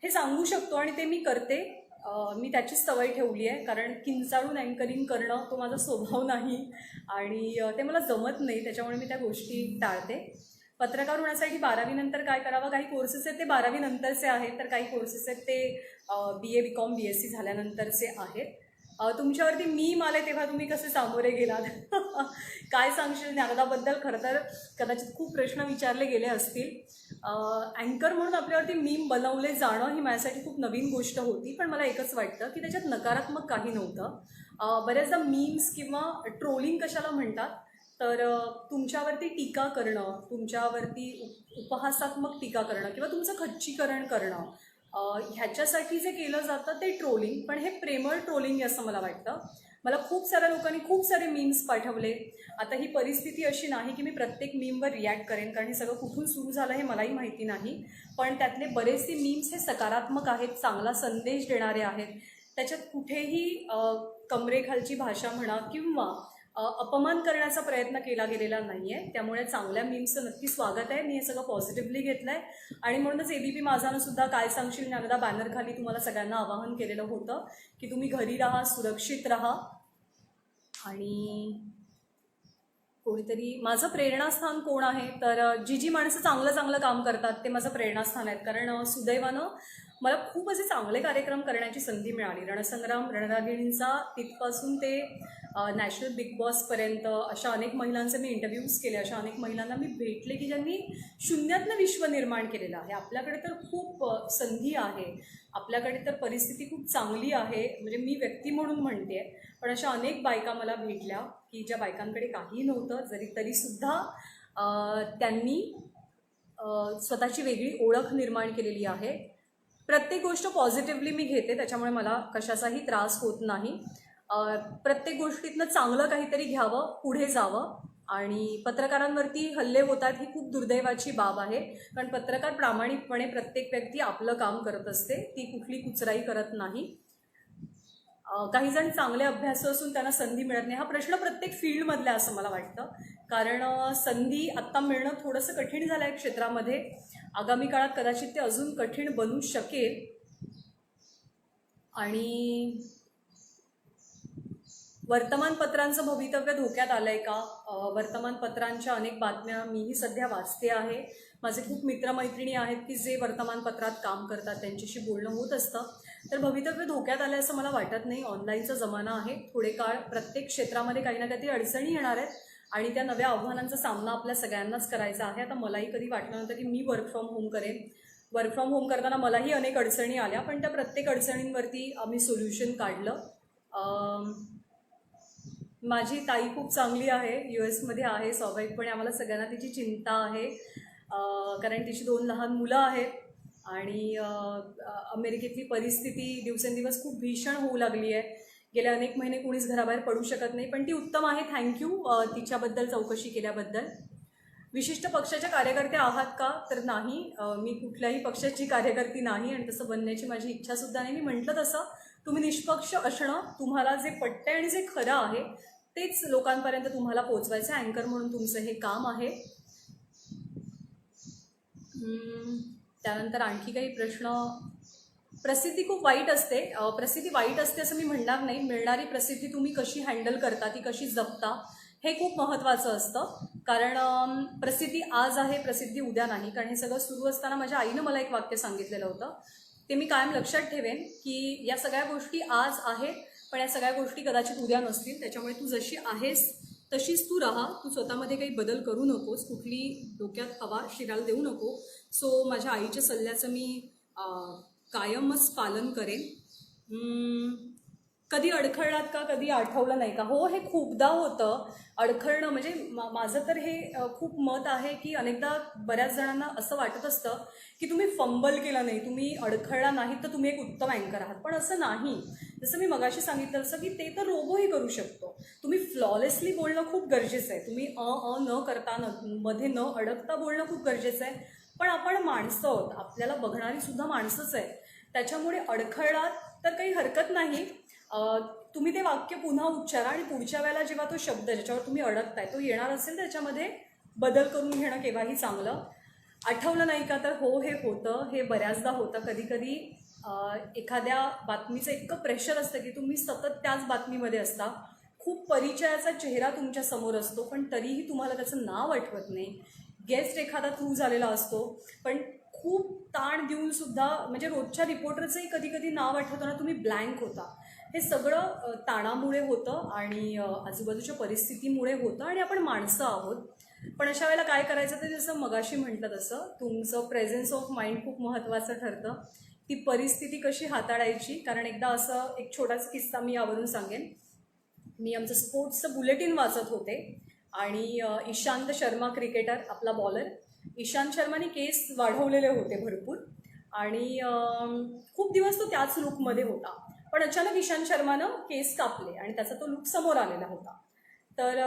हे सांगू शकतो. आणि ते मी करते. मी त्याचीच सवय ठेवली आहे, कारण किंचाळून अँकरिंग करणं तो माझा स्वभाव नाही आणि ते मला जमत नाही. त्याच्यामुळे मी त्या गोष्टी टाळते. पत्रकार होण्यासाठी 12वी नंतर काय करावं, काही कोर्सेस आहेत ते 12वी नंतरचे आहेत, तर काही कोर्सेस आहेत ते BA BCom BSc झाल्यानंतरचे आहेत. तुमच्यावरती मीम आले तेव्हा तुम्ही कसे सामोरे गेलात? काय सांगशील ज्ञानदाबद्दल? खरं तर कदाचित खूप प्रश्न विचारले गेले असतील. अँकर म्हणून आपल्यावरती मीम बनवले जाणं ही माझ्यासाठी खूप नवीन गोष्ट होती. पण मला एकच वाटतं की त्याच्यात नकारात्मक काही नव्हतं. बऱ्याचदा मीम्स किंवा ट्रोलिंग कशाला म्हणतात, तर तुमच्यावरती टीका करणं, तुमच्यावरती उपहासात्मक टीका करणं किंवा तुमचं खच्चीकरण करणं, ह्याच्यासाठी जे केलं जातं ते ट्रोलिंग. पण हे प्रेमळ ट्रोलिंग आहे असं मला वाटतं. मला खूप साऱ्या लोकांनी खूप सारे मीम्स पाठवले. आता ही परिस्थिती अशी नाही की मी प्रत्येक मीमवर रिॲक्ट करेन, कारण हे सगळं कुठून सुरू झालं हे मलाही माहिती नाही. पण त्यातले बरेचसे मीम्स हे सकारात्मक आहेत, चांगला संदेश देणारे आहेत. त्याच्यात कुठेही कमरेखालची भाषा म्हणा किंवा अपमान करण्याचा प्रयत्न केला गेलेला नाही आहे. त्यामुळे चांगल्या मीम्सचं नक्की स्वागत आहे. मी हे सगळं पॉझिटिव्हली घेतलं आहे. आणि म्हणूनच ABP माझानं सुद्धा काय सांगशील ज्ञानदा बॅनरखाली तुम्हाला सगळ्यांना आवाहन केलेलं होतं की तुम्ही घरी राहा, सुरक्षित राहा. आणि कोणीतरी माझं प्रेरणास्थान कोण आहे, तर जी माणसं चांगलं चांगलं काम करतात ते माझं प्रेरणास्थान आहेत. कारण सुदैवानं मला खूप असे चांगले कार्यक्रम करण्याची संधी मिळाली. रणसंग्राम, रणरागिणींचा तिथपासून ते नॅशनल बिग बॉसपर्यंत अशा अनेक महिलांचे मी इंटरव्ह्यूज केले. अशा अनेक महिलांना मी भेटले की ज्यांनी शून्यातनं विश्व निर्माण केलेलं आहे. आपल्याकडे तर खूप संधी आहे, आपल्याकडे तर परिस्थिती खूप चांगली आहे. म्हणजे मी व्यक्ती म्हणून म्हणते, पण अशा अनेक बायका मला भेटल्या की ज्या बायकांकडे काहीही नव्हतं, तरीसुद्धा त्यांनी स्वतःची वेगळी ओळख निर्माण केलेली आहे. प्रत्येक गोष्ट पॉझिटिव्हली मी घेते, त्याच्यामुळे मला कशाचाही त्रास होत नाही. प्रत्येक गोष्टीतनं चांगलं काहीतरी घ्यावं, पुढे जावं. आणि पत्रकारांवरती हल्ले होतात ही खूप दुर्दैवाची बाब आहे, कारण पत्रकार प्रामाणिकपणे प्रत्येक व्यक्ती आपलं काम करत असते, ती कुठली कुचराई करत नाही. काही जण चांगले अभ्यासू असून त्यांना संधी मिळत नाही, हा प्रश्न प्रत्येक फील्डमधला आहे असं मला वाटतं. कारण संधी आत्ता मिळणं थोडंसं कठीण झालं आहे क्षेत्रामध्ये. आगामी काळात कदाचित ते अजून कठीण बनू शकेल. आणि वर्तमानपत्रांचं भवितव्य धोक्यात आलं आहे का? वर्तमानपत्रांच्या अनेक बातम्या मीही सध्या वाचते आहे. माझे खूप मित्रमैत्रिणी आहेत की जे वर्तमानपत्रात काम करतात, त्यांच्याशी बोलणं होत असतं. तर भवितव्य धोक्यात आलं असं मला वाटत नाही. ऑनलाईनचा जमाना आहे. थोडे काळ प्रत्येक क्षेत्रामध्ये काही ना काहीतरी अडचणी येणार आहेत आणि त्या नव्या आव्हानांचा सामना आपल्या सगळ्यांनाच करायचा आहे. आता मलाही कधी वाटलं नव्हतं की मी वर्क फ्रॉम होम करेन. वर्क फ्रॉम होम करताना मलाही अनेक अडचणी आल्या, पण त्या प्रत्येक अडचणींवरती आम्ही सोल्युशन काढलं. माझी ताई खूप चांगली आहे, US मध्ये आहे. स्वाभाविकपणे आम्हाला सगळ्यांना तिची चिंता आहे, कारण तिची 2 लहान मुलं आहेत आणि अमेरिकेतली परिस्थिती दिवसेंदिवस खूप भीषण होऊ लागली आहे. गेले अनेक महिने कोणीच घराबाहेर पडू शकत नाही, पण ती उत्तम आहे. थँक्यू तिच्याबद्दल चौकशी केल्याबद्दल. विशिष्ट पक्षाच्या कार्यकर्ते आहात का? तर नाही, मी कुठल्याही पक्षाची कार्यकर्ती नाही आणि तसं बनण्याची माझी इच्छासुद्धा नाही. मी म्हटलं तसं तुम्ही निष्पक्ष असणं, तुम्हाला जे पटतंय आणि जे खरं आहे तेच लोकांपर्यंत तुम्हाला पोचवायचं. अँकर म्हणून तुमचं हे काम आहे. त्यानंतर आणखी काही प्रश्न. प्रसिद्धी खूप वाईट असते. प्रसिद्धी वाईट असते असं मी म्हणणार नाही. मिळणारी प्रसिद्धी तुम्ही कशी हँडल करता, ती कशी जपता, हे खूप महत्त्वाचं असतं. कारण प्रसिद्धी आज आहे, प्रसिद्धी उद्या नाही. कारण हे सगळं सुरू असताना माझ्या आईनं मला एक वाक्य सांगितलेलं होतं, ते मी कायम लक्षात ठेवेन की या सगळ्या गोष्टी आज आहेत, पण या सगळ्या गोष्टी कदाचित उद्या नसतील. त्याच्यामुळे तू जशी आहेस तशीच तू राहा. तू स्वतःमध्ये काही बदल करू नकोस, कुठली डोक्यात हवा शिरायला देऊ नको. सो माझ्या आईच्या सल्ल्याचं मी कायमच पालन करेन. कधी अडखळलात का? कधी आठवलं नाही का? हो, हे खूपदा होतं अडखळणं. म्हणजे माझं तर हे खूप मत आहे की अनेकदा बऱ्याच जणांना असं वाटत असतं की तुम्ही फंबल केला नाही, तुम्ही अडखळला नाही तर तुम्ही एक उत्तम अँकर आहात. पण असं नाही. जसं मी मगाशी सांगितलं तसं की ते तर रोबोही करू शकतो. तुम्ही फ्लॉलेसली बोलणं खूप गरजेचं आहे. तुम्ही न करता मध्ये न अडकता बोलणं खूप गरजेचं आहे. पण आपण माणसं आहोत, आपल्याला बघणारी सुद्धा माणसंच आहे. त्याच्यामुळे अडखळलात तर काही हरकत नाही. तुम्ही ते वाक्य पुन्हा उच्चारा आणि पुढच्या वेळेला जेव्हा तो शब्द ज्याच्यावर तुम्ही अडकताय तो येणार असेल त्याच्यामध्ये बदल करून घेणं केव्हाही चांगलं. आठवलं नाही का तर हो, हे होतं, हे बऱ्याचदा होतं. कधी कधी एखाद्या बातमीचं इतकं प्रेशर असतं की तुम्ही सतत त्याच बातमीमध्ये असता, खूप परिचयाचा चेहरा तुमच्या समोर असतो पण तरीही तुम्हाला त्याचं नाव आठवत नाही. गेस्ट एखादा थ्रू झालेला असतो पण खूप ताण देऊन सुद्धा, म्हणजे रोजच्या रिपोर्टरचंही कधी कधी नाव आठवताना तुम्ही ब्लँक होता. हे सगळं ताणामुळे होतं आणि आजूबाजूच्या परिस्थितीमुळे होतं आणि आपण माणसं आहोत. पण अशा वेळेला काय करायचं तर जसं मगाशी म्हटलं तसं तुमचं प्रेझेन्स ऑफ माइंड खूप महत्त्वाचं ठरतं. ती परिस्थिती कशी हाताळायची, कारण एकदा असं एक छोटासा किस्सा मी यावरून सांगेन. मी आमचं स्पोर्ट्सचं बुलेटिन वाचत होते आणि इशांत शर्मा क्रिकेटर, आपला बॉलर इशांत शर्माने केस वाढवलेले होते भरपूर आणि खूप दिवस तो त्याच लुकमध्ये होता. पण अचानक इशांत शर्मानं केस कापले आणि त्याचा तो लुक समोर आलेला होता. तर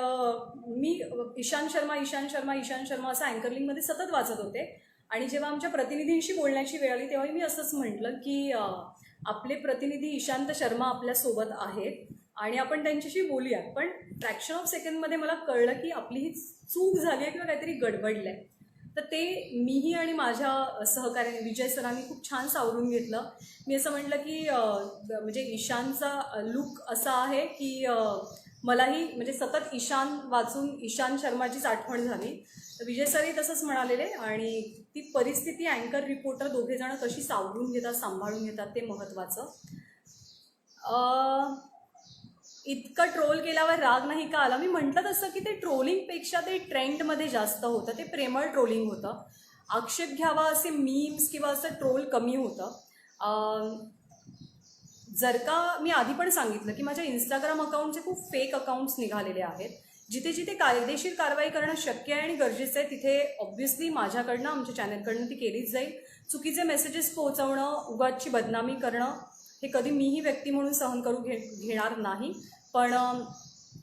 मी इशांत शर्मा असं अँकरलिंगमध्ये सतत वाचत होते आणि जेव्हा आमच्या प्रतिनिधींशी बोलण्याची वेळ आली तेव्हा मी असंच म्हटलं की आपले प्रतिनिधी इशांत शर्मा आपल्यासोबत आहेत आणि आपण त्यांच्याशी बोलूयात. पण फ्रॅक्शन ऑफ सेकंडमध्ये मला कळलं की आपली ही चूक झाली आहे किंवा काहीतरी गडबडलं आहे. तर ते मीही आणि माझ्या सहकार्याने विजय सरांनी खूप छान सावरून घेतलं. मी असं म्हटलं की म्हणजे ईशानचा लुक असा आहे की मलाही म्हणजे सतत ईशान वाचून ईशांत शर्माचीच आठवण झाली. तर विजय सरही तसंच म्हणालेले आणि ती परिस्थिती अँकर रिपोर्टर दोघेजण कशी सावरून घेतात, सांभाळून घेतात ते महत्त्वाचं. इतकं ट्रोल केल्यावर राग नाही का आला? मी म्हटलं तसं की ते ट्रोलिंगपेक्षा ते ट्रेंडमध्ये जास्त होतं, ते प्रेमळ ट्रोलिंग होतं. आक्षेप घ्यावा असे मीम्स किंवा असं ट्रोल कमी होतं. जर का मी आधी पण सांगितलं की माझ्या इंस्टाग्राम अकाउंटचे खूप फेक अकाउंट्स निघालेले आहेत. जिथे जिथे कायदेशीर कारवाई करणं शक्य आहे आणि गरजेचं आहे तिथे ऑब्व्हियसली माझ्याकडनं, आमच्या चॅनलकडनं ती केलीच जाईल. चुकीचे मेसेजेस पोहोचवणं, उगाचची बदनामी करणं हे कधी मीही व्यक्ती म्हणून सहन करू घेणार नाही. पण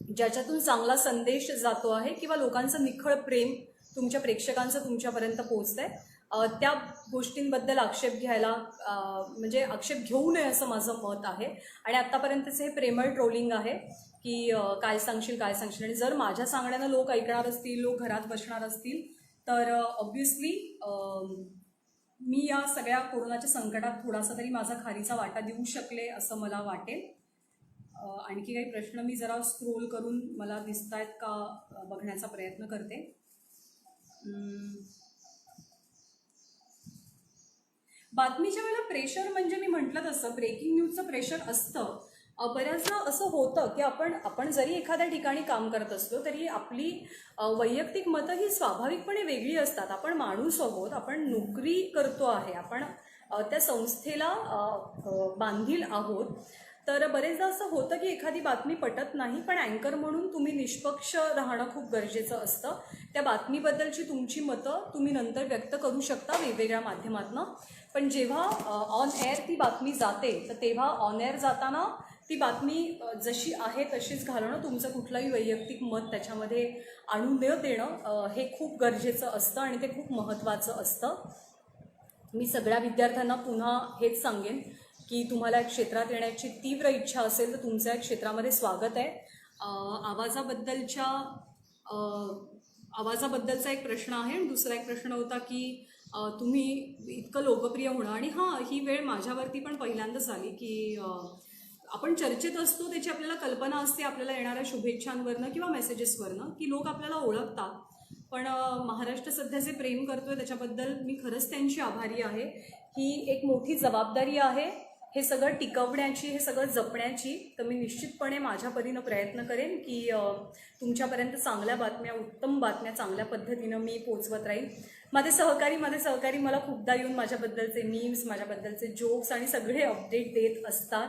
ज्याच्यातून चांगला संदेश जातो आहे किंवा लोकांचं निखळ प्रेम तुमच्या प्रेक्षकांचं तुमच्यापर्यंत पोहोचतंय, त्या गोष्टींबद्दल आक्षेप घ्यायला म्हणजे आक्षेप घेऊ नये असं माझं मत आहे. आणि आत्तापर्यंतचे हे प्रेमळ ट्रोलिंग आहे की काय सांगशील आणि जर माझ्या सांगण्यानं लोक ऐकणार असतील, लोक घरात बसणार असतील तर ऑब्व्हियसली मी या सगळ्या कोरोनाच्या संकटात थोडासा तरी माझा खारीचा वाटा देऊ शकले असं मला वाटेल. आणखी काही प्रश्न मी जरा स्क्रोल करून मला दिसत आहेत का बघण्याचा प्रयत्न करते. बातमीच्या वेळेला प्रेशर म्हणजे मी म्हटलं तसं ब्रेकिंग न्यूजचं प्रेशर असतं. बऱ्याचदा असं होतं की आपण जरी एखाद्या ठिकाणी काम करत असलो तरी आपली वैयक्तिक मतं ही स्वाभाविकपणे वेगळी असतात. आपण माणूस आहोत, आपण नोकरी करतो आहे, आपण त्या संस्थेला बांधील आहोत. तर बरेचदा असं होतं की एखादी बातमी पटत नाही, पण अँकर म्हणून तुम्ही निष्पक्ष राहणं खूप गरजेचं असतं. त्या बातमीबद्दलची तुमची मतं तुम्ही नंतर व्यक्त करू शकता वेगवेगळ्या माध्यमातून. पण जेव्हा ऑन एअर ती बातमी जाते तर तेव्हा ऑन एअर जाताना ती बातमी जशी आहे तशीच घालणं, तुमचं कुठलंही वैयक्तिक मत त्याच्यामध्ये आणून देणं हे खूप गरजेचं असतं आणि ते खूप महत्त्वाचं असतं. मी सगळ्या विद्यार्थ्यांना पुन्हा हेच सांगेन की तुम्हाला या क्षेत्रात येण्याची तीव्र इच्छा असेल तर तुमचं या क्षेत्रामध्ये स्वागत आहे. आवाजाबद्दलचा एक प्रश्न आहे आणि दुसरा एक प्रश्न होता की तुम्ही इतकं लोकप्रिय होणं. आणि हां, ही वेळ माझ्यावरती पण पहिल्यांदाच आली की आपण चर्चेत असतो, त्याची आपल्याला कल्पना असते आपल्याला येणाऱ्या शुभेच्छांवरनं किंवा मेसेजेसवरनं की लोक आपल्याला ओळखतात. पण महाराष्ट्र सध्या जे प्रेम करतोय त्याच्याबद्दल मी खरंच त्यांची आभारी आहे. ही एक मोठी जबाबदारी आहे हे सगळं टिकवण्याची, हे सगळं जपण्याची. तर मी निश्चितपणे माझ्या परीनं प्रयत्न करेन की तुमच्यापर्यंत चांगल्या बातम्या, उत्तम बातम्या चांगल्या पद्धतीनं मी पोचवत राहील. माझे सहकारी मला खूपदा येऊन माझ्याबद्दलचे मीम्स, माझ्याबद्दलचे जोक्स आणि सगळे अपडेट देत असतात.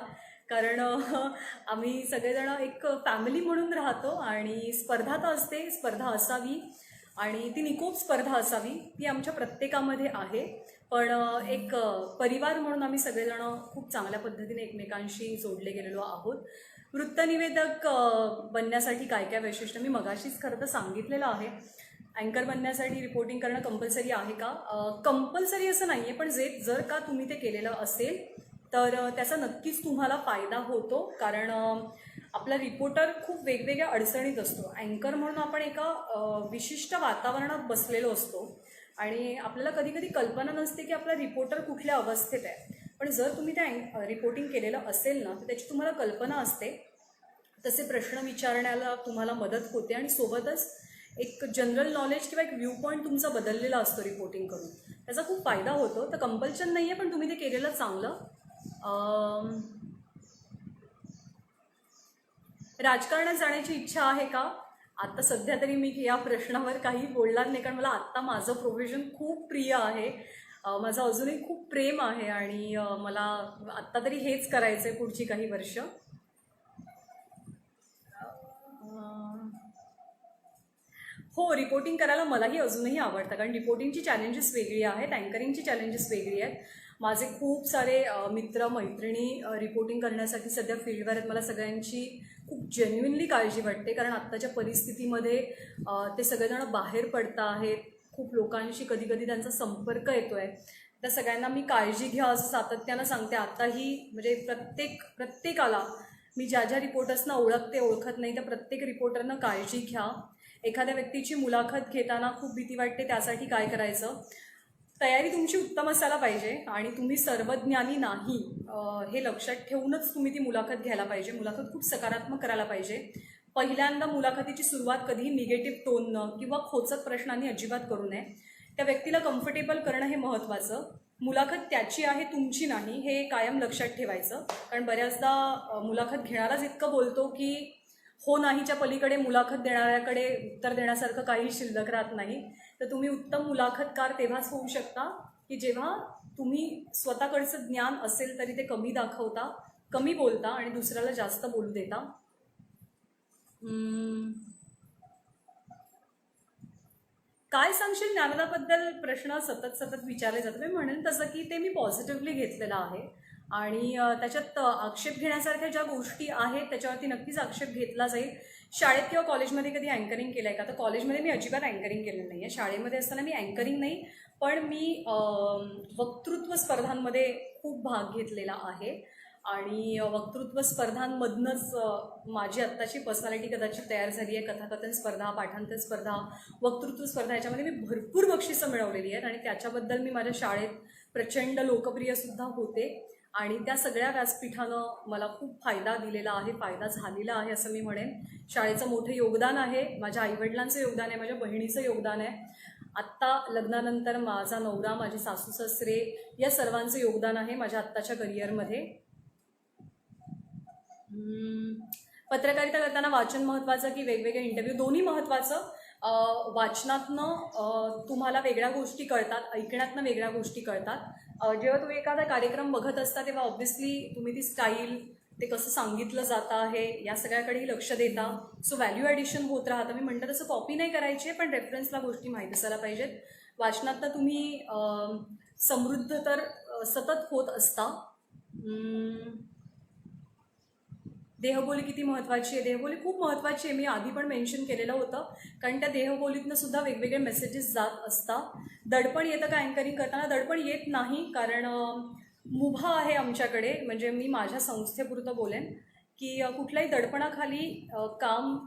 कारण आम्ही सगळेजण एक फॅमिली म्हणून राहतो आणि स्पर्धा तर असते, स्पर्धा असावी आणि ती निकोप स्पर्धा असावी, ती आमच्या प्रत्येकामध्ये आहे. पण एक परिवार म्हणून आम्ही सगळेजण खूप चांगल्या पद्धतीने एकमेकांशी जोडले गेलेलो आहोत. वृत्तनिवेदक बनण्यासाठी काय काय वैशिष्ट्य मी मगाशीच खरं तर सांगितलेलं आहे. अँकर बनण्यासाठी रिपोर्टिंग करणं कंपल्सरी आहे का? कंपल्सरी असं नाही आहे, पण जर का तुम्ही ते केलेलं असेल तर त्याचा नक्कीच तुम्हाला फायदा होतो. कारण आपला रिपोर्टर खूप वेगवेगळ्या अडचणीत असतो. अँकर म्हणून आपण एका विशिष्ट वातावरणात बसलेलो असतो आणि आपल्याला कधी कधी कल्पना नसते की आपला रिपोर्टर कुठल्या अवस्थेत आहे. पण जर तुम्ही त्या रिपोर्टिंग केलेलं असेल ना तर त्याची तुम्हाला कल्पना असते, तसे प्रश्न विचारण्याला तुम्हाला मदत होते आणि सोबतच एक जनरल नॉलेज किंवा एक व्ह्यू पॉईंट तुमचा बदललेला असतो रिपोर्टिंग करून. त्याचा खूप फायदा होतो. तर कंपल्शन नाही आहे, पण तुम्ही ते केलेलं चांगलं. राजकारणात जाण्याची इच्छा आहे का? आता सध्या तरी मी या प्रश्नावर काही बोलणार नाही, कारण मला आत्ता माझं प्रोफेशन खूप प्रिय आहे. माझं अजूनही खूप प्रेम आहे आणि मला आत्ता तरी हेच करायचं आहे पुढची काही वर्ष. हो, रिपोर्टिंग करायला मलाही अजूनही आवडतं, कारण रिपोर्टिंगची चॅलेंजेस वेगळी आहेत, अँकरिंगची चॅलेंजेस वेगळी आहेत. माझे खूप सारे मित्र मैत्रिणी रिपोर्टिंग करण्यासाठी सध्या फील्डवर आहेत. मला सगळ्यांची खूप जेन्युइनली काळजी वाटते, कारण आत्ताच्या परिस्थितीमध्ये ते सगळेजण बाहेर पडत आहेत. खूप लोकांशी कधी कधी त्यांचा संपर्क येतो आहे. त्या सगळ्यांना मी काळजी घ्या असं सातत्यानं सांगते. आत्ताही म्हणजे प्रत्येकाला मी ज्या ज्या रिपोर्टर्सना ओळखते, ओळखत नाही, त्या प्रत्येक रिपोर्टरनं काळजी घ्या. एखाद्या व्यक्तीची मुलाखत घेताना खूप भीती वाटते, त्यासाठी काय करायचं? तयारी तुमची उत्तम असायला पाहिजे आणि तुम्ही सर्वज्ञानी नाही हे लक्षात ठेवूनच तुम्ही ती मुलाखत घ्यायला पाहिजे. मुलाखत खूप सकारात्मक करायला पाहिजे. पहिल्यांदा मुलाखतीची सुरुवात कधीही निगेटिव्ह टोननं किंवा खोचक प्रश्नांनी अजिबात करू नये. त्या व्यक्तीला कम्फर्टेबल करणं हे महत्त्वाचं. मुलाखत त्याची आहे, तुमची नाही, हे कायम लक्षात ठेवायचं. कारण बऱ्याचदा मुलाखत घेणाराच इतकं बोलतो की हो नाहीच्या पलीकडे मुलाखत देणाऱ्याकडे उत्तर देण्यासारखं काही शिल्लक राहत नाही. तर तुम्ही उत्तम मुलाखतकार तेव्हाच होऊ शकता की जेव्हा तुम्ही स्वतःकडचं ज्ञान असेल तरी ते कमी दाखवता, कमी बोलता आणि दुसऱ्याला जास्त बोलू देता. काय सांगशील ज्ञानदाबद्दल प्रश्न सतत विचारले जातात. मी म्हणेन तसं की ते मी पॉझिटिव्हली घेतलेलं आहे आणि त्याच्यात आक्षेप घेण्यासारख्या ज्या गोष्टी आहेत त्याच्यावरती नक्कीच आक्षेप घेतला जाईल. शाळेत किंवा कॉलेजमध्ये कधी अँकरिंग केलं आहे का? तर कॉलेजमध्ये मी अजिबात अँकरिंग केलेलं नाही आहे. शाळेमध्ये असताना मी अँकरिंग नाही, पण मी वक्तृत्व स्पर्धांमध्ये खूप भाग घेतलेला आहे आणि वक्तृत्व स्पर्धांमधनंच माझी आत्ताची पर्सनॅलिटी कदाचित तयार झाली आहे. कथाकथन स्पर्धा, पाठांतर स्पर्धा, वक्तृत्व स्पर्धा याच्यामध्ये मी भरपूर बक्षिसं मिळवलेली आहेत आणि त्याच्याबद्दल मी माझ्या शाळेत प्रचंड लोकप्रियसुद्धा होते आणि त्या सगळ्या व्यासपीठानं मला खूप फायदा दिलेला आहे, फायदा झालेला आहे असं मी म्हणेन. शाळेचं मोठं योगदान आहे, माझ्या आईवडिलांचं योगदान आहे, माझ्या बहिणीचं योगदान आहे. आत्ता लग्नानंतर माझा नवरा, माझे सासू सासरे या सर्वांचं योगदान आहे माझ्या आत्ताच्या करिअरमध्ये. पत्रकारिता करताना वाचन महत्त्वाचं की वेगवेगळे इंटरव्ह्यू? दोन्ही महत्त्वाचं. वाचनातनं तुम्हाला वेगळ्या गोष्टी कळतात, ऐकण्यातनं वेगळ्या गोष्टी कळतात. जेव्हा तुम्ही एखादा कार्यक्रम बघत असता तेव्हा ऑब्व्हियसली तुम्ही ती स्टाईल, ते कसं सांगितलं जातं आहे या सगळ्याकडेही लक्ष देता. सो व्हॅल्यू ॲडिशन होत राहतं. मी म्हणतं तसं कॉपी नाही करायची आहे, पण रेफरन्सला गोष्टी माहीत असायला पाहिजेत. वाचनातनं तुम्ही समृद्ध तर सतत होत असता. देहबोली किती महत्त्वाची आहे? देहबोली खूप महत्त्वाची आहे. मी आधी पण मेन्शन केलेलं होतं, कारण त्या देहबोलीतनं सुद्धा वेगवेगळे मेसेजेस जात असतात. दडपण येतं का अँकरिंग करताना? दडपण येत नाही, कारण मुभा आहे आमच्याकडे. म्हणजे मी माझ्या संस्थेपुरतं बोलेन की कुठल्याही दडपणाखाली काम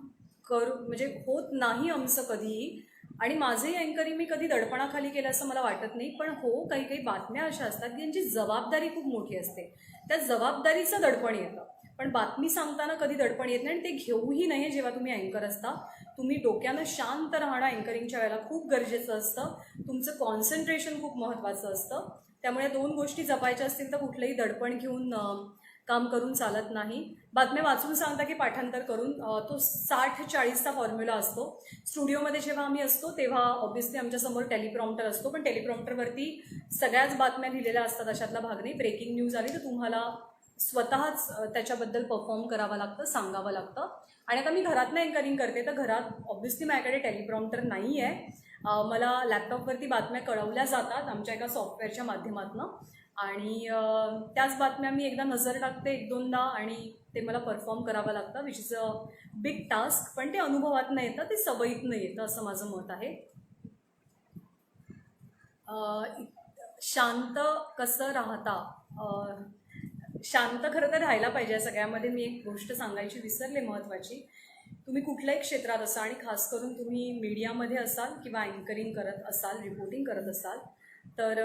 म्हणजे होत नाही आमचं कधीही. आणि माझंही अँकरिंग मी कधी दडपणाखाली केलं असं मला वाटत नाही. पण हो, काही काही बातम्या अशा असतात की त्यांची जबाबदारी खूप मोठी असते. त्या जबाबदारीचं दडपण येतं, पण बातमी सांगताना कधी दडपण येत नाही आणि ते घेऊही नाही. जेव्हा तुम्ही अँकर असता तुम्ही डोक्यानं शांत राहणं अँकरिंगच्या वेळेला खूप गरजेचं असतं. तुमचं कॉन्सन्ट्रेशन खूप महत्त्वाचं असतं. त्यामुळे दोन गोष्टी जपायच्या असतील तर कुठलंही दडपण घेऊन काम करून चालत नाही. बातम्या वाचून सांगता की पाठांतर करून, तो 60-40चा फॉर्म्युला असतो. स्टुडिओमध्ये जेव्हा आम्ही असतो तेव्हा ऑब्व्हियसली आमच्यासमोर टेलिप्रॉम्प्टर असतो, पण टेलिप्रॉम्प्टरवरती सगळ्याच बातम्या लिहिलेल्या असतात अशातला भाग नाही. ब्रेकिंग न्यूज आली तर तुम्हाला स्वतःच त्याच्याबद्दल परफॉर्म करावं लागतं, सांगावं लागतं. आणि आता मी घरातनं अँकरिंग करते तर घरात ऑब्व्हियसली माझ्याकडे टेलिप्रॉम्प्टर नाही आहे. मला लॅपटॉपवरती बातम्या कळवल्या जातात आमच्या एका सॉफ्टवेअरच्या माध्यमातून आणि त्याच बातम्या मी एकदा नजर टाकते, 1-2दा, आणि ते मला परफॉर्म करावं लागतं, which is a big task. पण ते अनुभवातनं येतं, ते सवयीतनं येतं असं माझं मत आहे. शांत कसं राहता? शांत खरं तर राहायला पाहिजे. या सगळ्यामध्ये मी एक गोष्ट सांगायची विसरले महत्त्वाची. तुम्ही कुठल्याही क्षेत्रात असा आणि खास करून तुम्ही मीडियामध्ये असाल किंवा अँकरिंग करत असाल, रिपोर्टिंग करत असाल, तर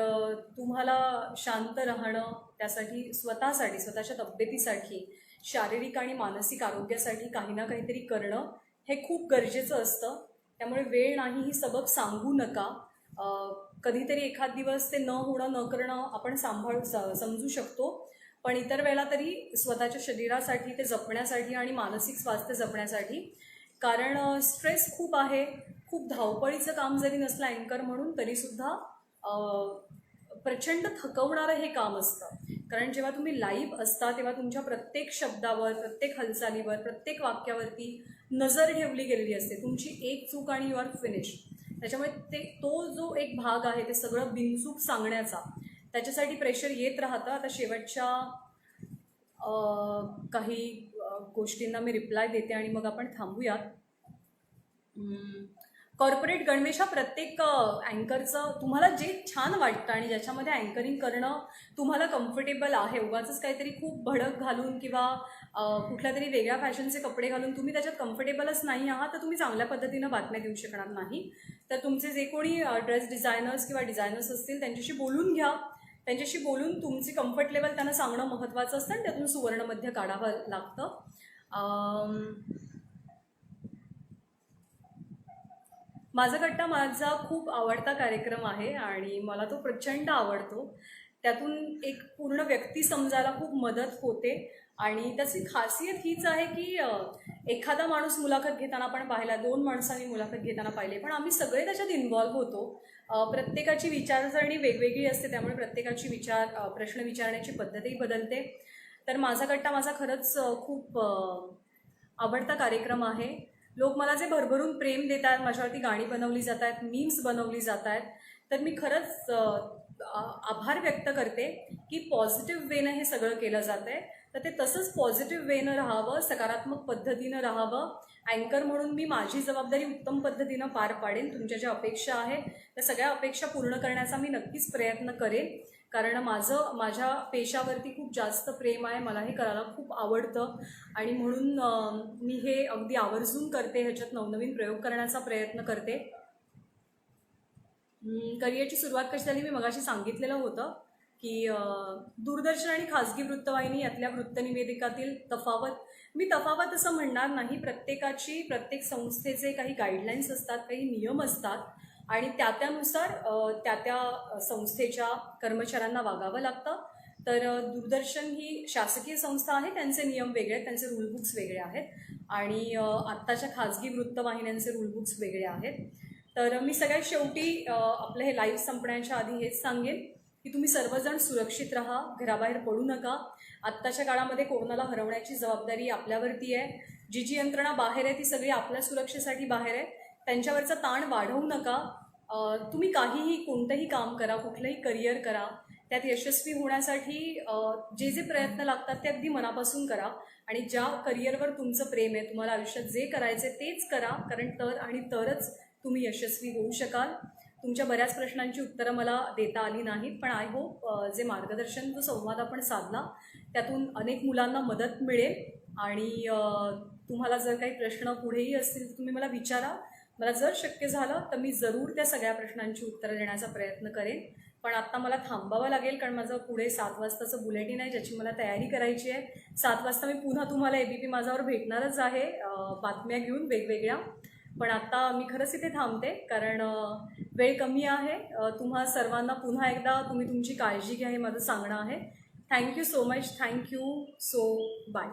तुम्हाला शांत राहणं, त्यासाठी स्वतःसाठी, स्वतःच्या तब्येतीसाठी, शारीरिक आणि मानसिक आरोग्यासाठी काही ना काहीतरी करणं हे खूप गरजेचं असतं. त्यामुळे वेळ नाही ही सबब सांगू नका. कधीतरी एखाद दिवस ते न होणं, न करणं आपण समजू शकतो, पण इतर वेळेला तरी स्वतःच्या शरीरासाठी, ते जपण्यासाठी आणि मानसिक स्वास्थ्य जपण्यासाठी. कारण स्ट्रेस खूप आहे. खूप धावपळीचं काम जरी नसलं अँकर म्हणून, तरीसुद्धा प्रचंड थकवणारं हे काम असतं. कारण जेव्हा तुम्ही लाईव्ह असता तेव्हा तुमच्या प्रत्येक शब्दावर, प्रत्येक हालचालीवर, प्रत्येक वाक्यावरती नजर ठेवली गेलेली असते. तुमची एक चूक आणि यू आर फिनिश. त्याच्यामुळे तो जो एक भाग आहे ते सगळं बिनचूक सांगण्याचा, त्याच्यासाठी प्रेशर येत राहतं. आता शेवटच्या काही गोष्टींना मी रिप्लाय देते आणि मग आपण थांबूयात. कॉर्पोरेट गणवेश हा प्रत्येक अँकरचं, तुम्हाला जे छान वाटतं आणि ज्याच्यामध्ये अँकरिंग करणं तुम्हाला कम्फर्टेबल आहे, उगाचच काहीतरी खूप भडक घालून किंवा कुठल्या तरी वेगळ्या फॅशनचे कपडे घालून तुम्ही त्याच्यात कम्फर्टेबलच नाही आहात, तर तुम्ही चांगल्या पद्धतीनं बातम्या देऊ शकणार नाही. तर तुमचे जे कोणी ड्रेस डिझायनर्स किंवा डिझायनर्स असतील त्यांच्याशी बोलून घ्या. त्यांच्याशी बोलून तुमची कम्फर्ट लेवल त्यांना सांगणं महत्त्वाचं असतं आणि त्यातून सुवर्णमध्य काढावं लागतं. माझा कट्टा माझा खूप आवडता कार्यक्रम आहे आणि मला तो प्रचंड आवडतो. त्यातून एक पूर्ण व्यक्ती समजायला खूप मदत होते आणि त्याची खासियत हीच आहे की एखादा माणूस मुलाखत घेताना आपण पाहिला, 2 माणसांनी मुलाखत घेताना पाहिले, पण आम्ही सगळे त्याच्यात इन्व्हॉल्व्ह होतो. प्रत्येकाची विचारसरणी वेगवेगळी असते, त्यामुळे प्रत्येकाची प्रश्न विचारण्याची पद्धतही बदलते. तर माझा कट्टा माझा खरंच खूप आवडता कार्यक्रम आहे. लोक मला जे भरभरून प्रेम देत आहेत, माझ्यावरती गाणी बनवली जात आहेत, मीम्स बनवली जात आहेत, तर मी खरंच आभार व्यक्त करते की पॉझिटिव्ह वेनं हे सगळं केलं जात आहे. तर ते तसंच पॉझिटिव्ह वेनं राहावं, सकारात्मक पद्धतीनं राहावं. अँकर म्हणून मी माझी जबाबदारी उत्तम पद्धतीनं पार पाडेन. तुमच्या ज्या अपेक्षा आहेत त्या सगळ्या अपेक्षा पूर्ण करण्याचा मी नक्कीच प्रयत्न करेन. कारण माझ्या पेशावरती खूप जास्त प्रेम आहे, मला हे करायला खूप आवडतं आणि म्हणून मी हे अगदी आवर्जून करते. ह्याच्यात नवनवीन प्रयोग करण्याचा प्रयत्न करते. करिअरची सुरुवात कशी झाली, मी मगाशी सांगितलेलं होतं की दूरदर्शन आणि खाजगी वृत्तवाहिनी यातल्या वृत्तनिवेदिकातील मी तफावत असं म्हणणार नाही. प्रत्येक संस्थेचे काही गाईडलाईन्स असतात, काही नियम असतात आणि त्यानुसार त्या संस्थेच्या कर्मचाऱ्यांना वागावं लागतं. तर दूरदर्शन ही शासकीय संस्था आहे, त्यांचे नियम वेगळे आहेत, त्यांचे रूल बुक्स वेगळे आहेत आणि आत्ताच्या खाजगी वृत्तवाहिन्यांचे रूल बुक्स वेगळे आहेत. तर मी सगळ्यात शेवटी आपलं हे लाईव्ह संपण्याच्या आधी हेच सांगेन की तुम्ही सर्वजण सुरक्षित राहा, घराबाहेर पडू नका. आत्ताच्या काळामध्ये कोरोनाला हरवण्याची जबाबदारी आपल्यावरती आहे. जी यंत्रणा बाहेर आहे ती सगळी आपल्या सुरक्षेसाठी बाहेर आहे. त्यांच्यावरचा ताण वाढवू नका. तुम्ही कोणतंही काम करा, कुठलंही करिअर करा, त्यात यशस्वी होण्यासाठी जे प्रयत्न लागतात ते अगदी मनापासून करा आणि ज्या करिअरवर तुमचं प्रेम आहे, तुम्हाला आयुष्यात जे करायचं तेच करा, कारण तरच तुम्ही यशस्वी होऊ शकाल. तुमच्या बऱ्याच प्रश्नांची उत्तरं मला देता आली नाहीत, पण आय होप जे मार्गदर्शन, जो संवाद आपण साधला त्यातून अनेक मुलांना मदत मिळेल आणि तुम्हाला जर काही प्रश्न पुढेही असतील तर तुम्ही मला विचारा. मला जर शक्य झालं तर मी जरूर त्या सगळ्या प्रश्नांची उत्तरं देण्याचा प्रयत्न करेन. पण आत्ता मला थांबावं लागेल कारण माझं पुढे 7 वाजताचं बुलेटिन आहे, ज्याची मला तयारी करायची आहे. 7 वाजता मी पुन्हा तुम्हाला ABP माझ्यावर भेटणारच आहे बातम्या घेऊन वेगवेगळ्या. पण आता मी खरंच इथे थांबते कारण वेळ कमी आहे. तुम्हा सर्वांना पुन्हा एकदा तुम्ही तुमची काळजी घ्या हे माझं सांगणं आहे. Thank you so much. Thank you so bye.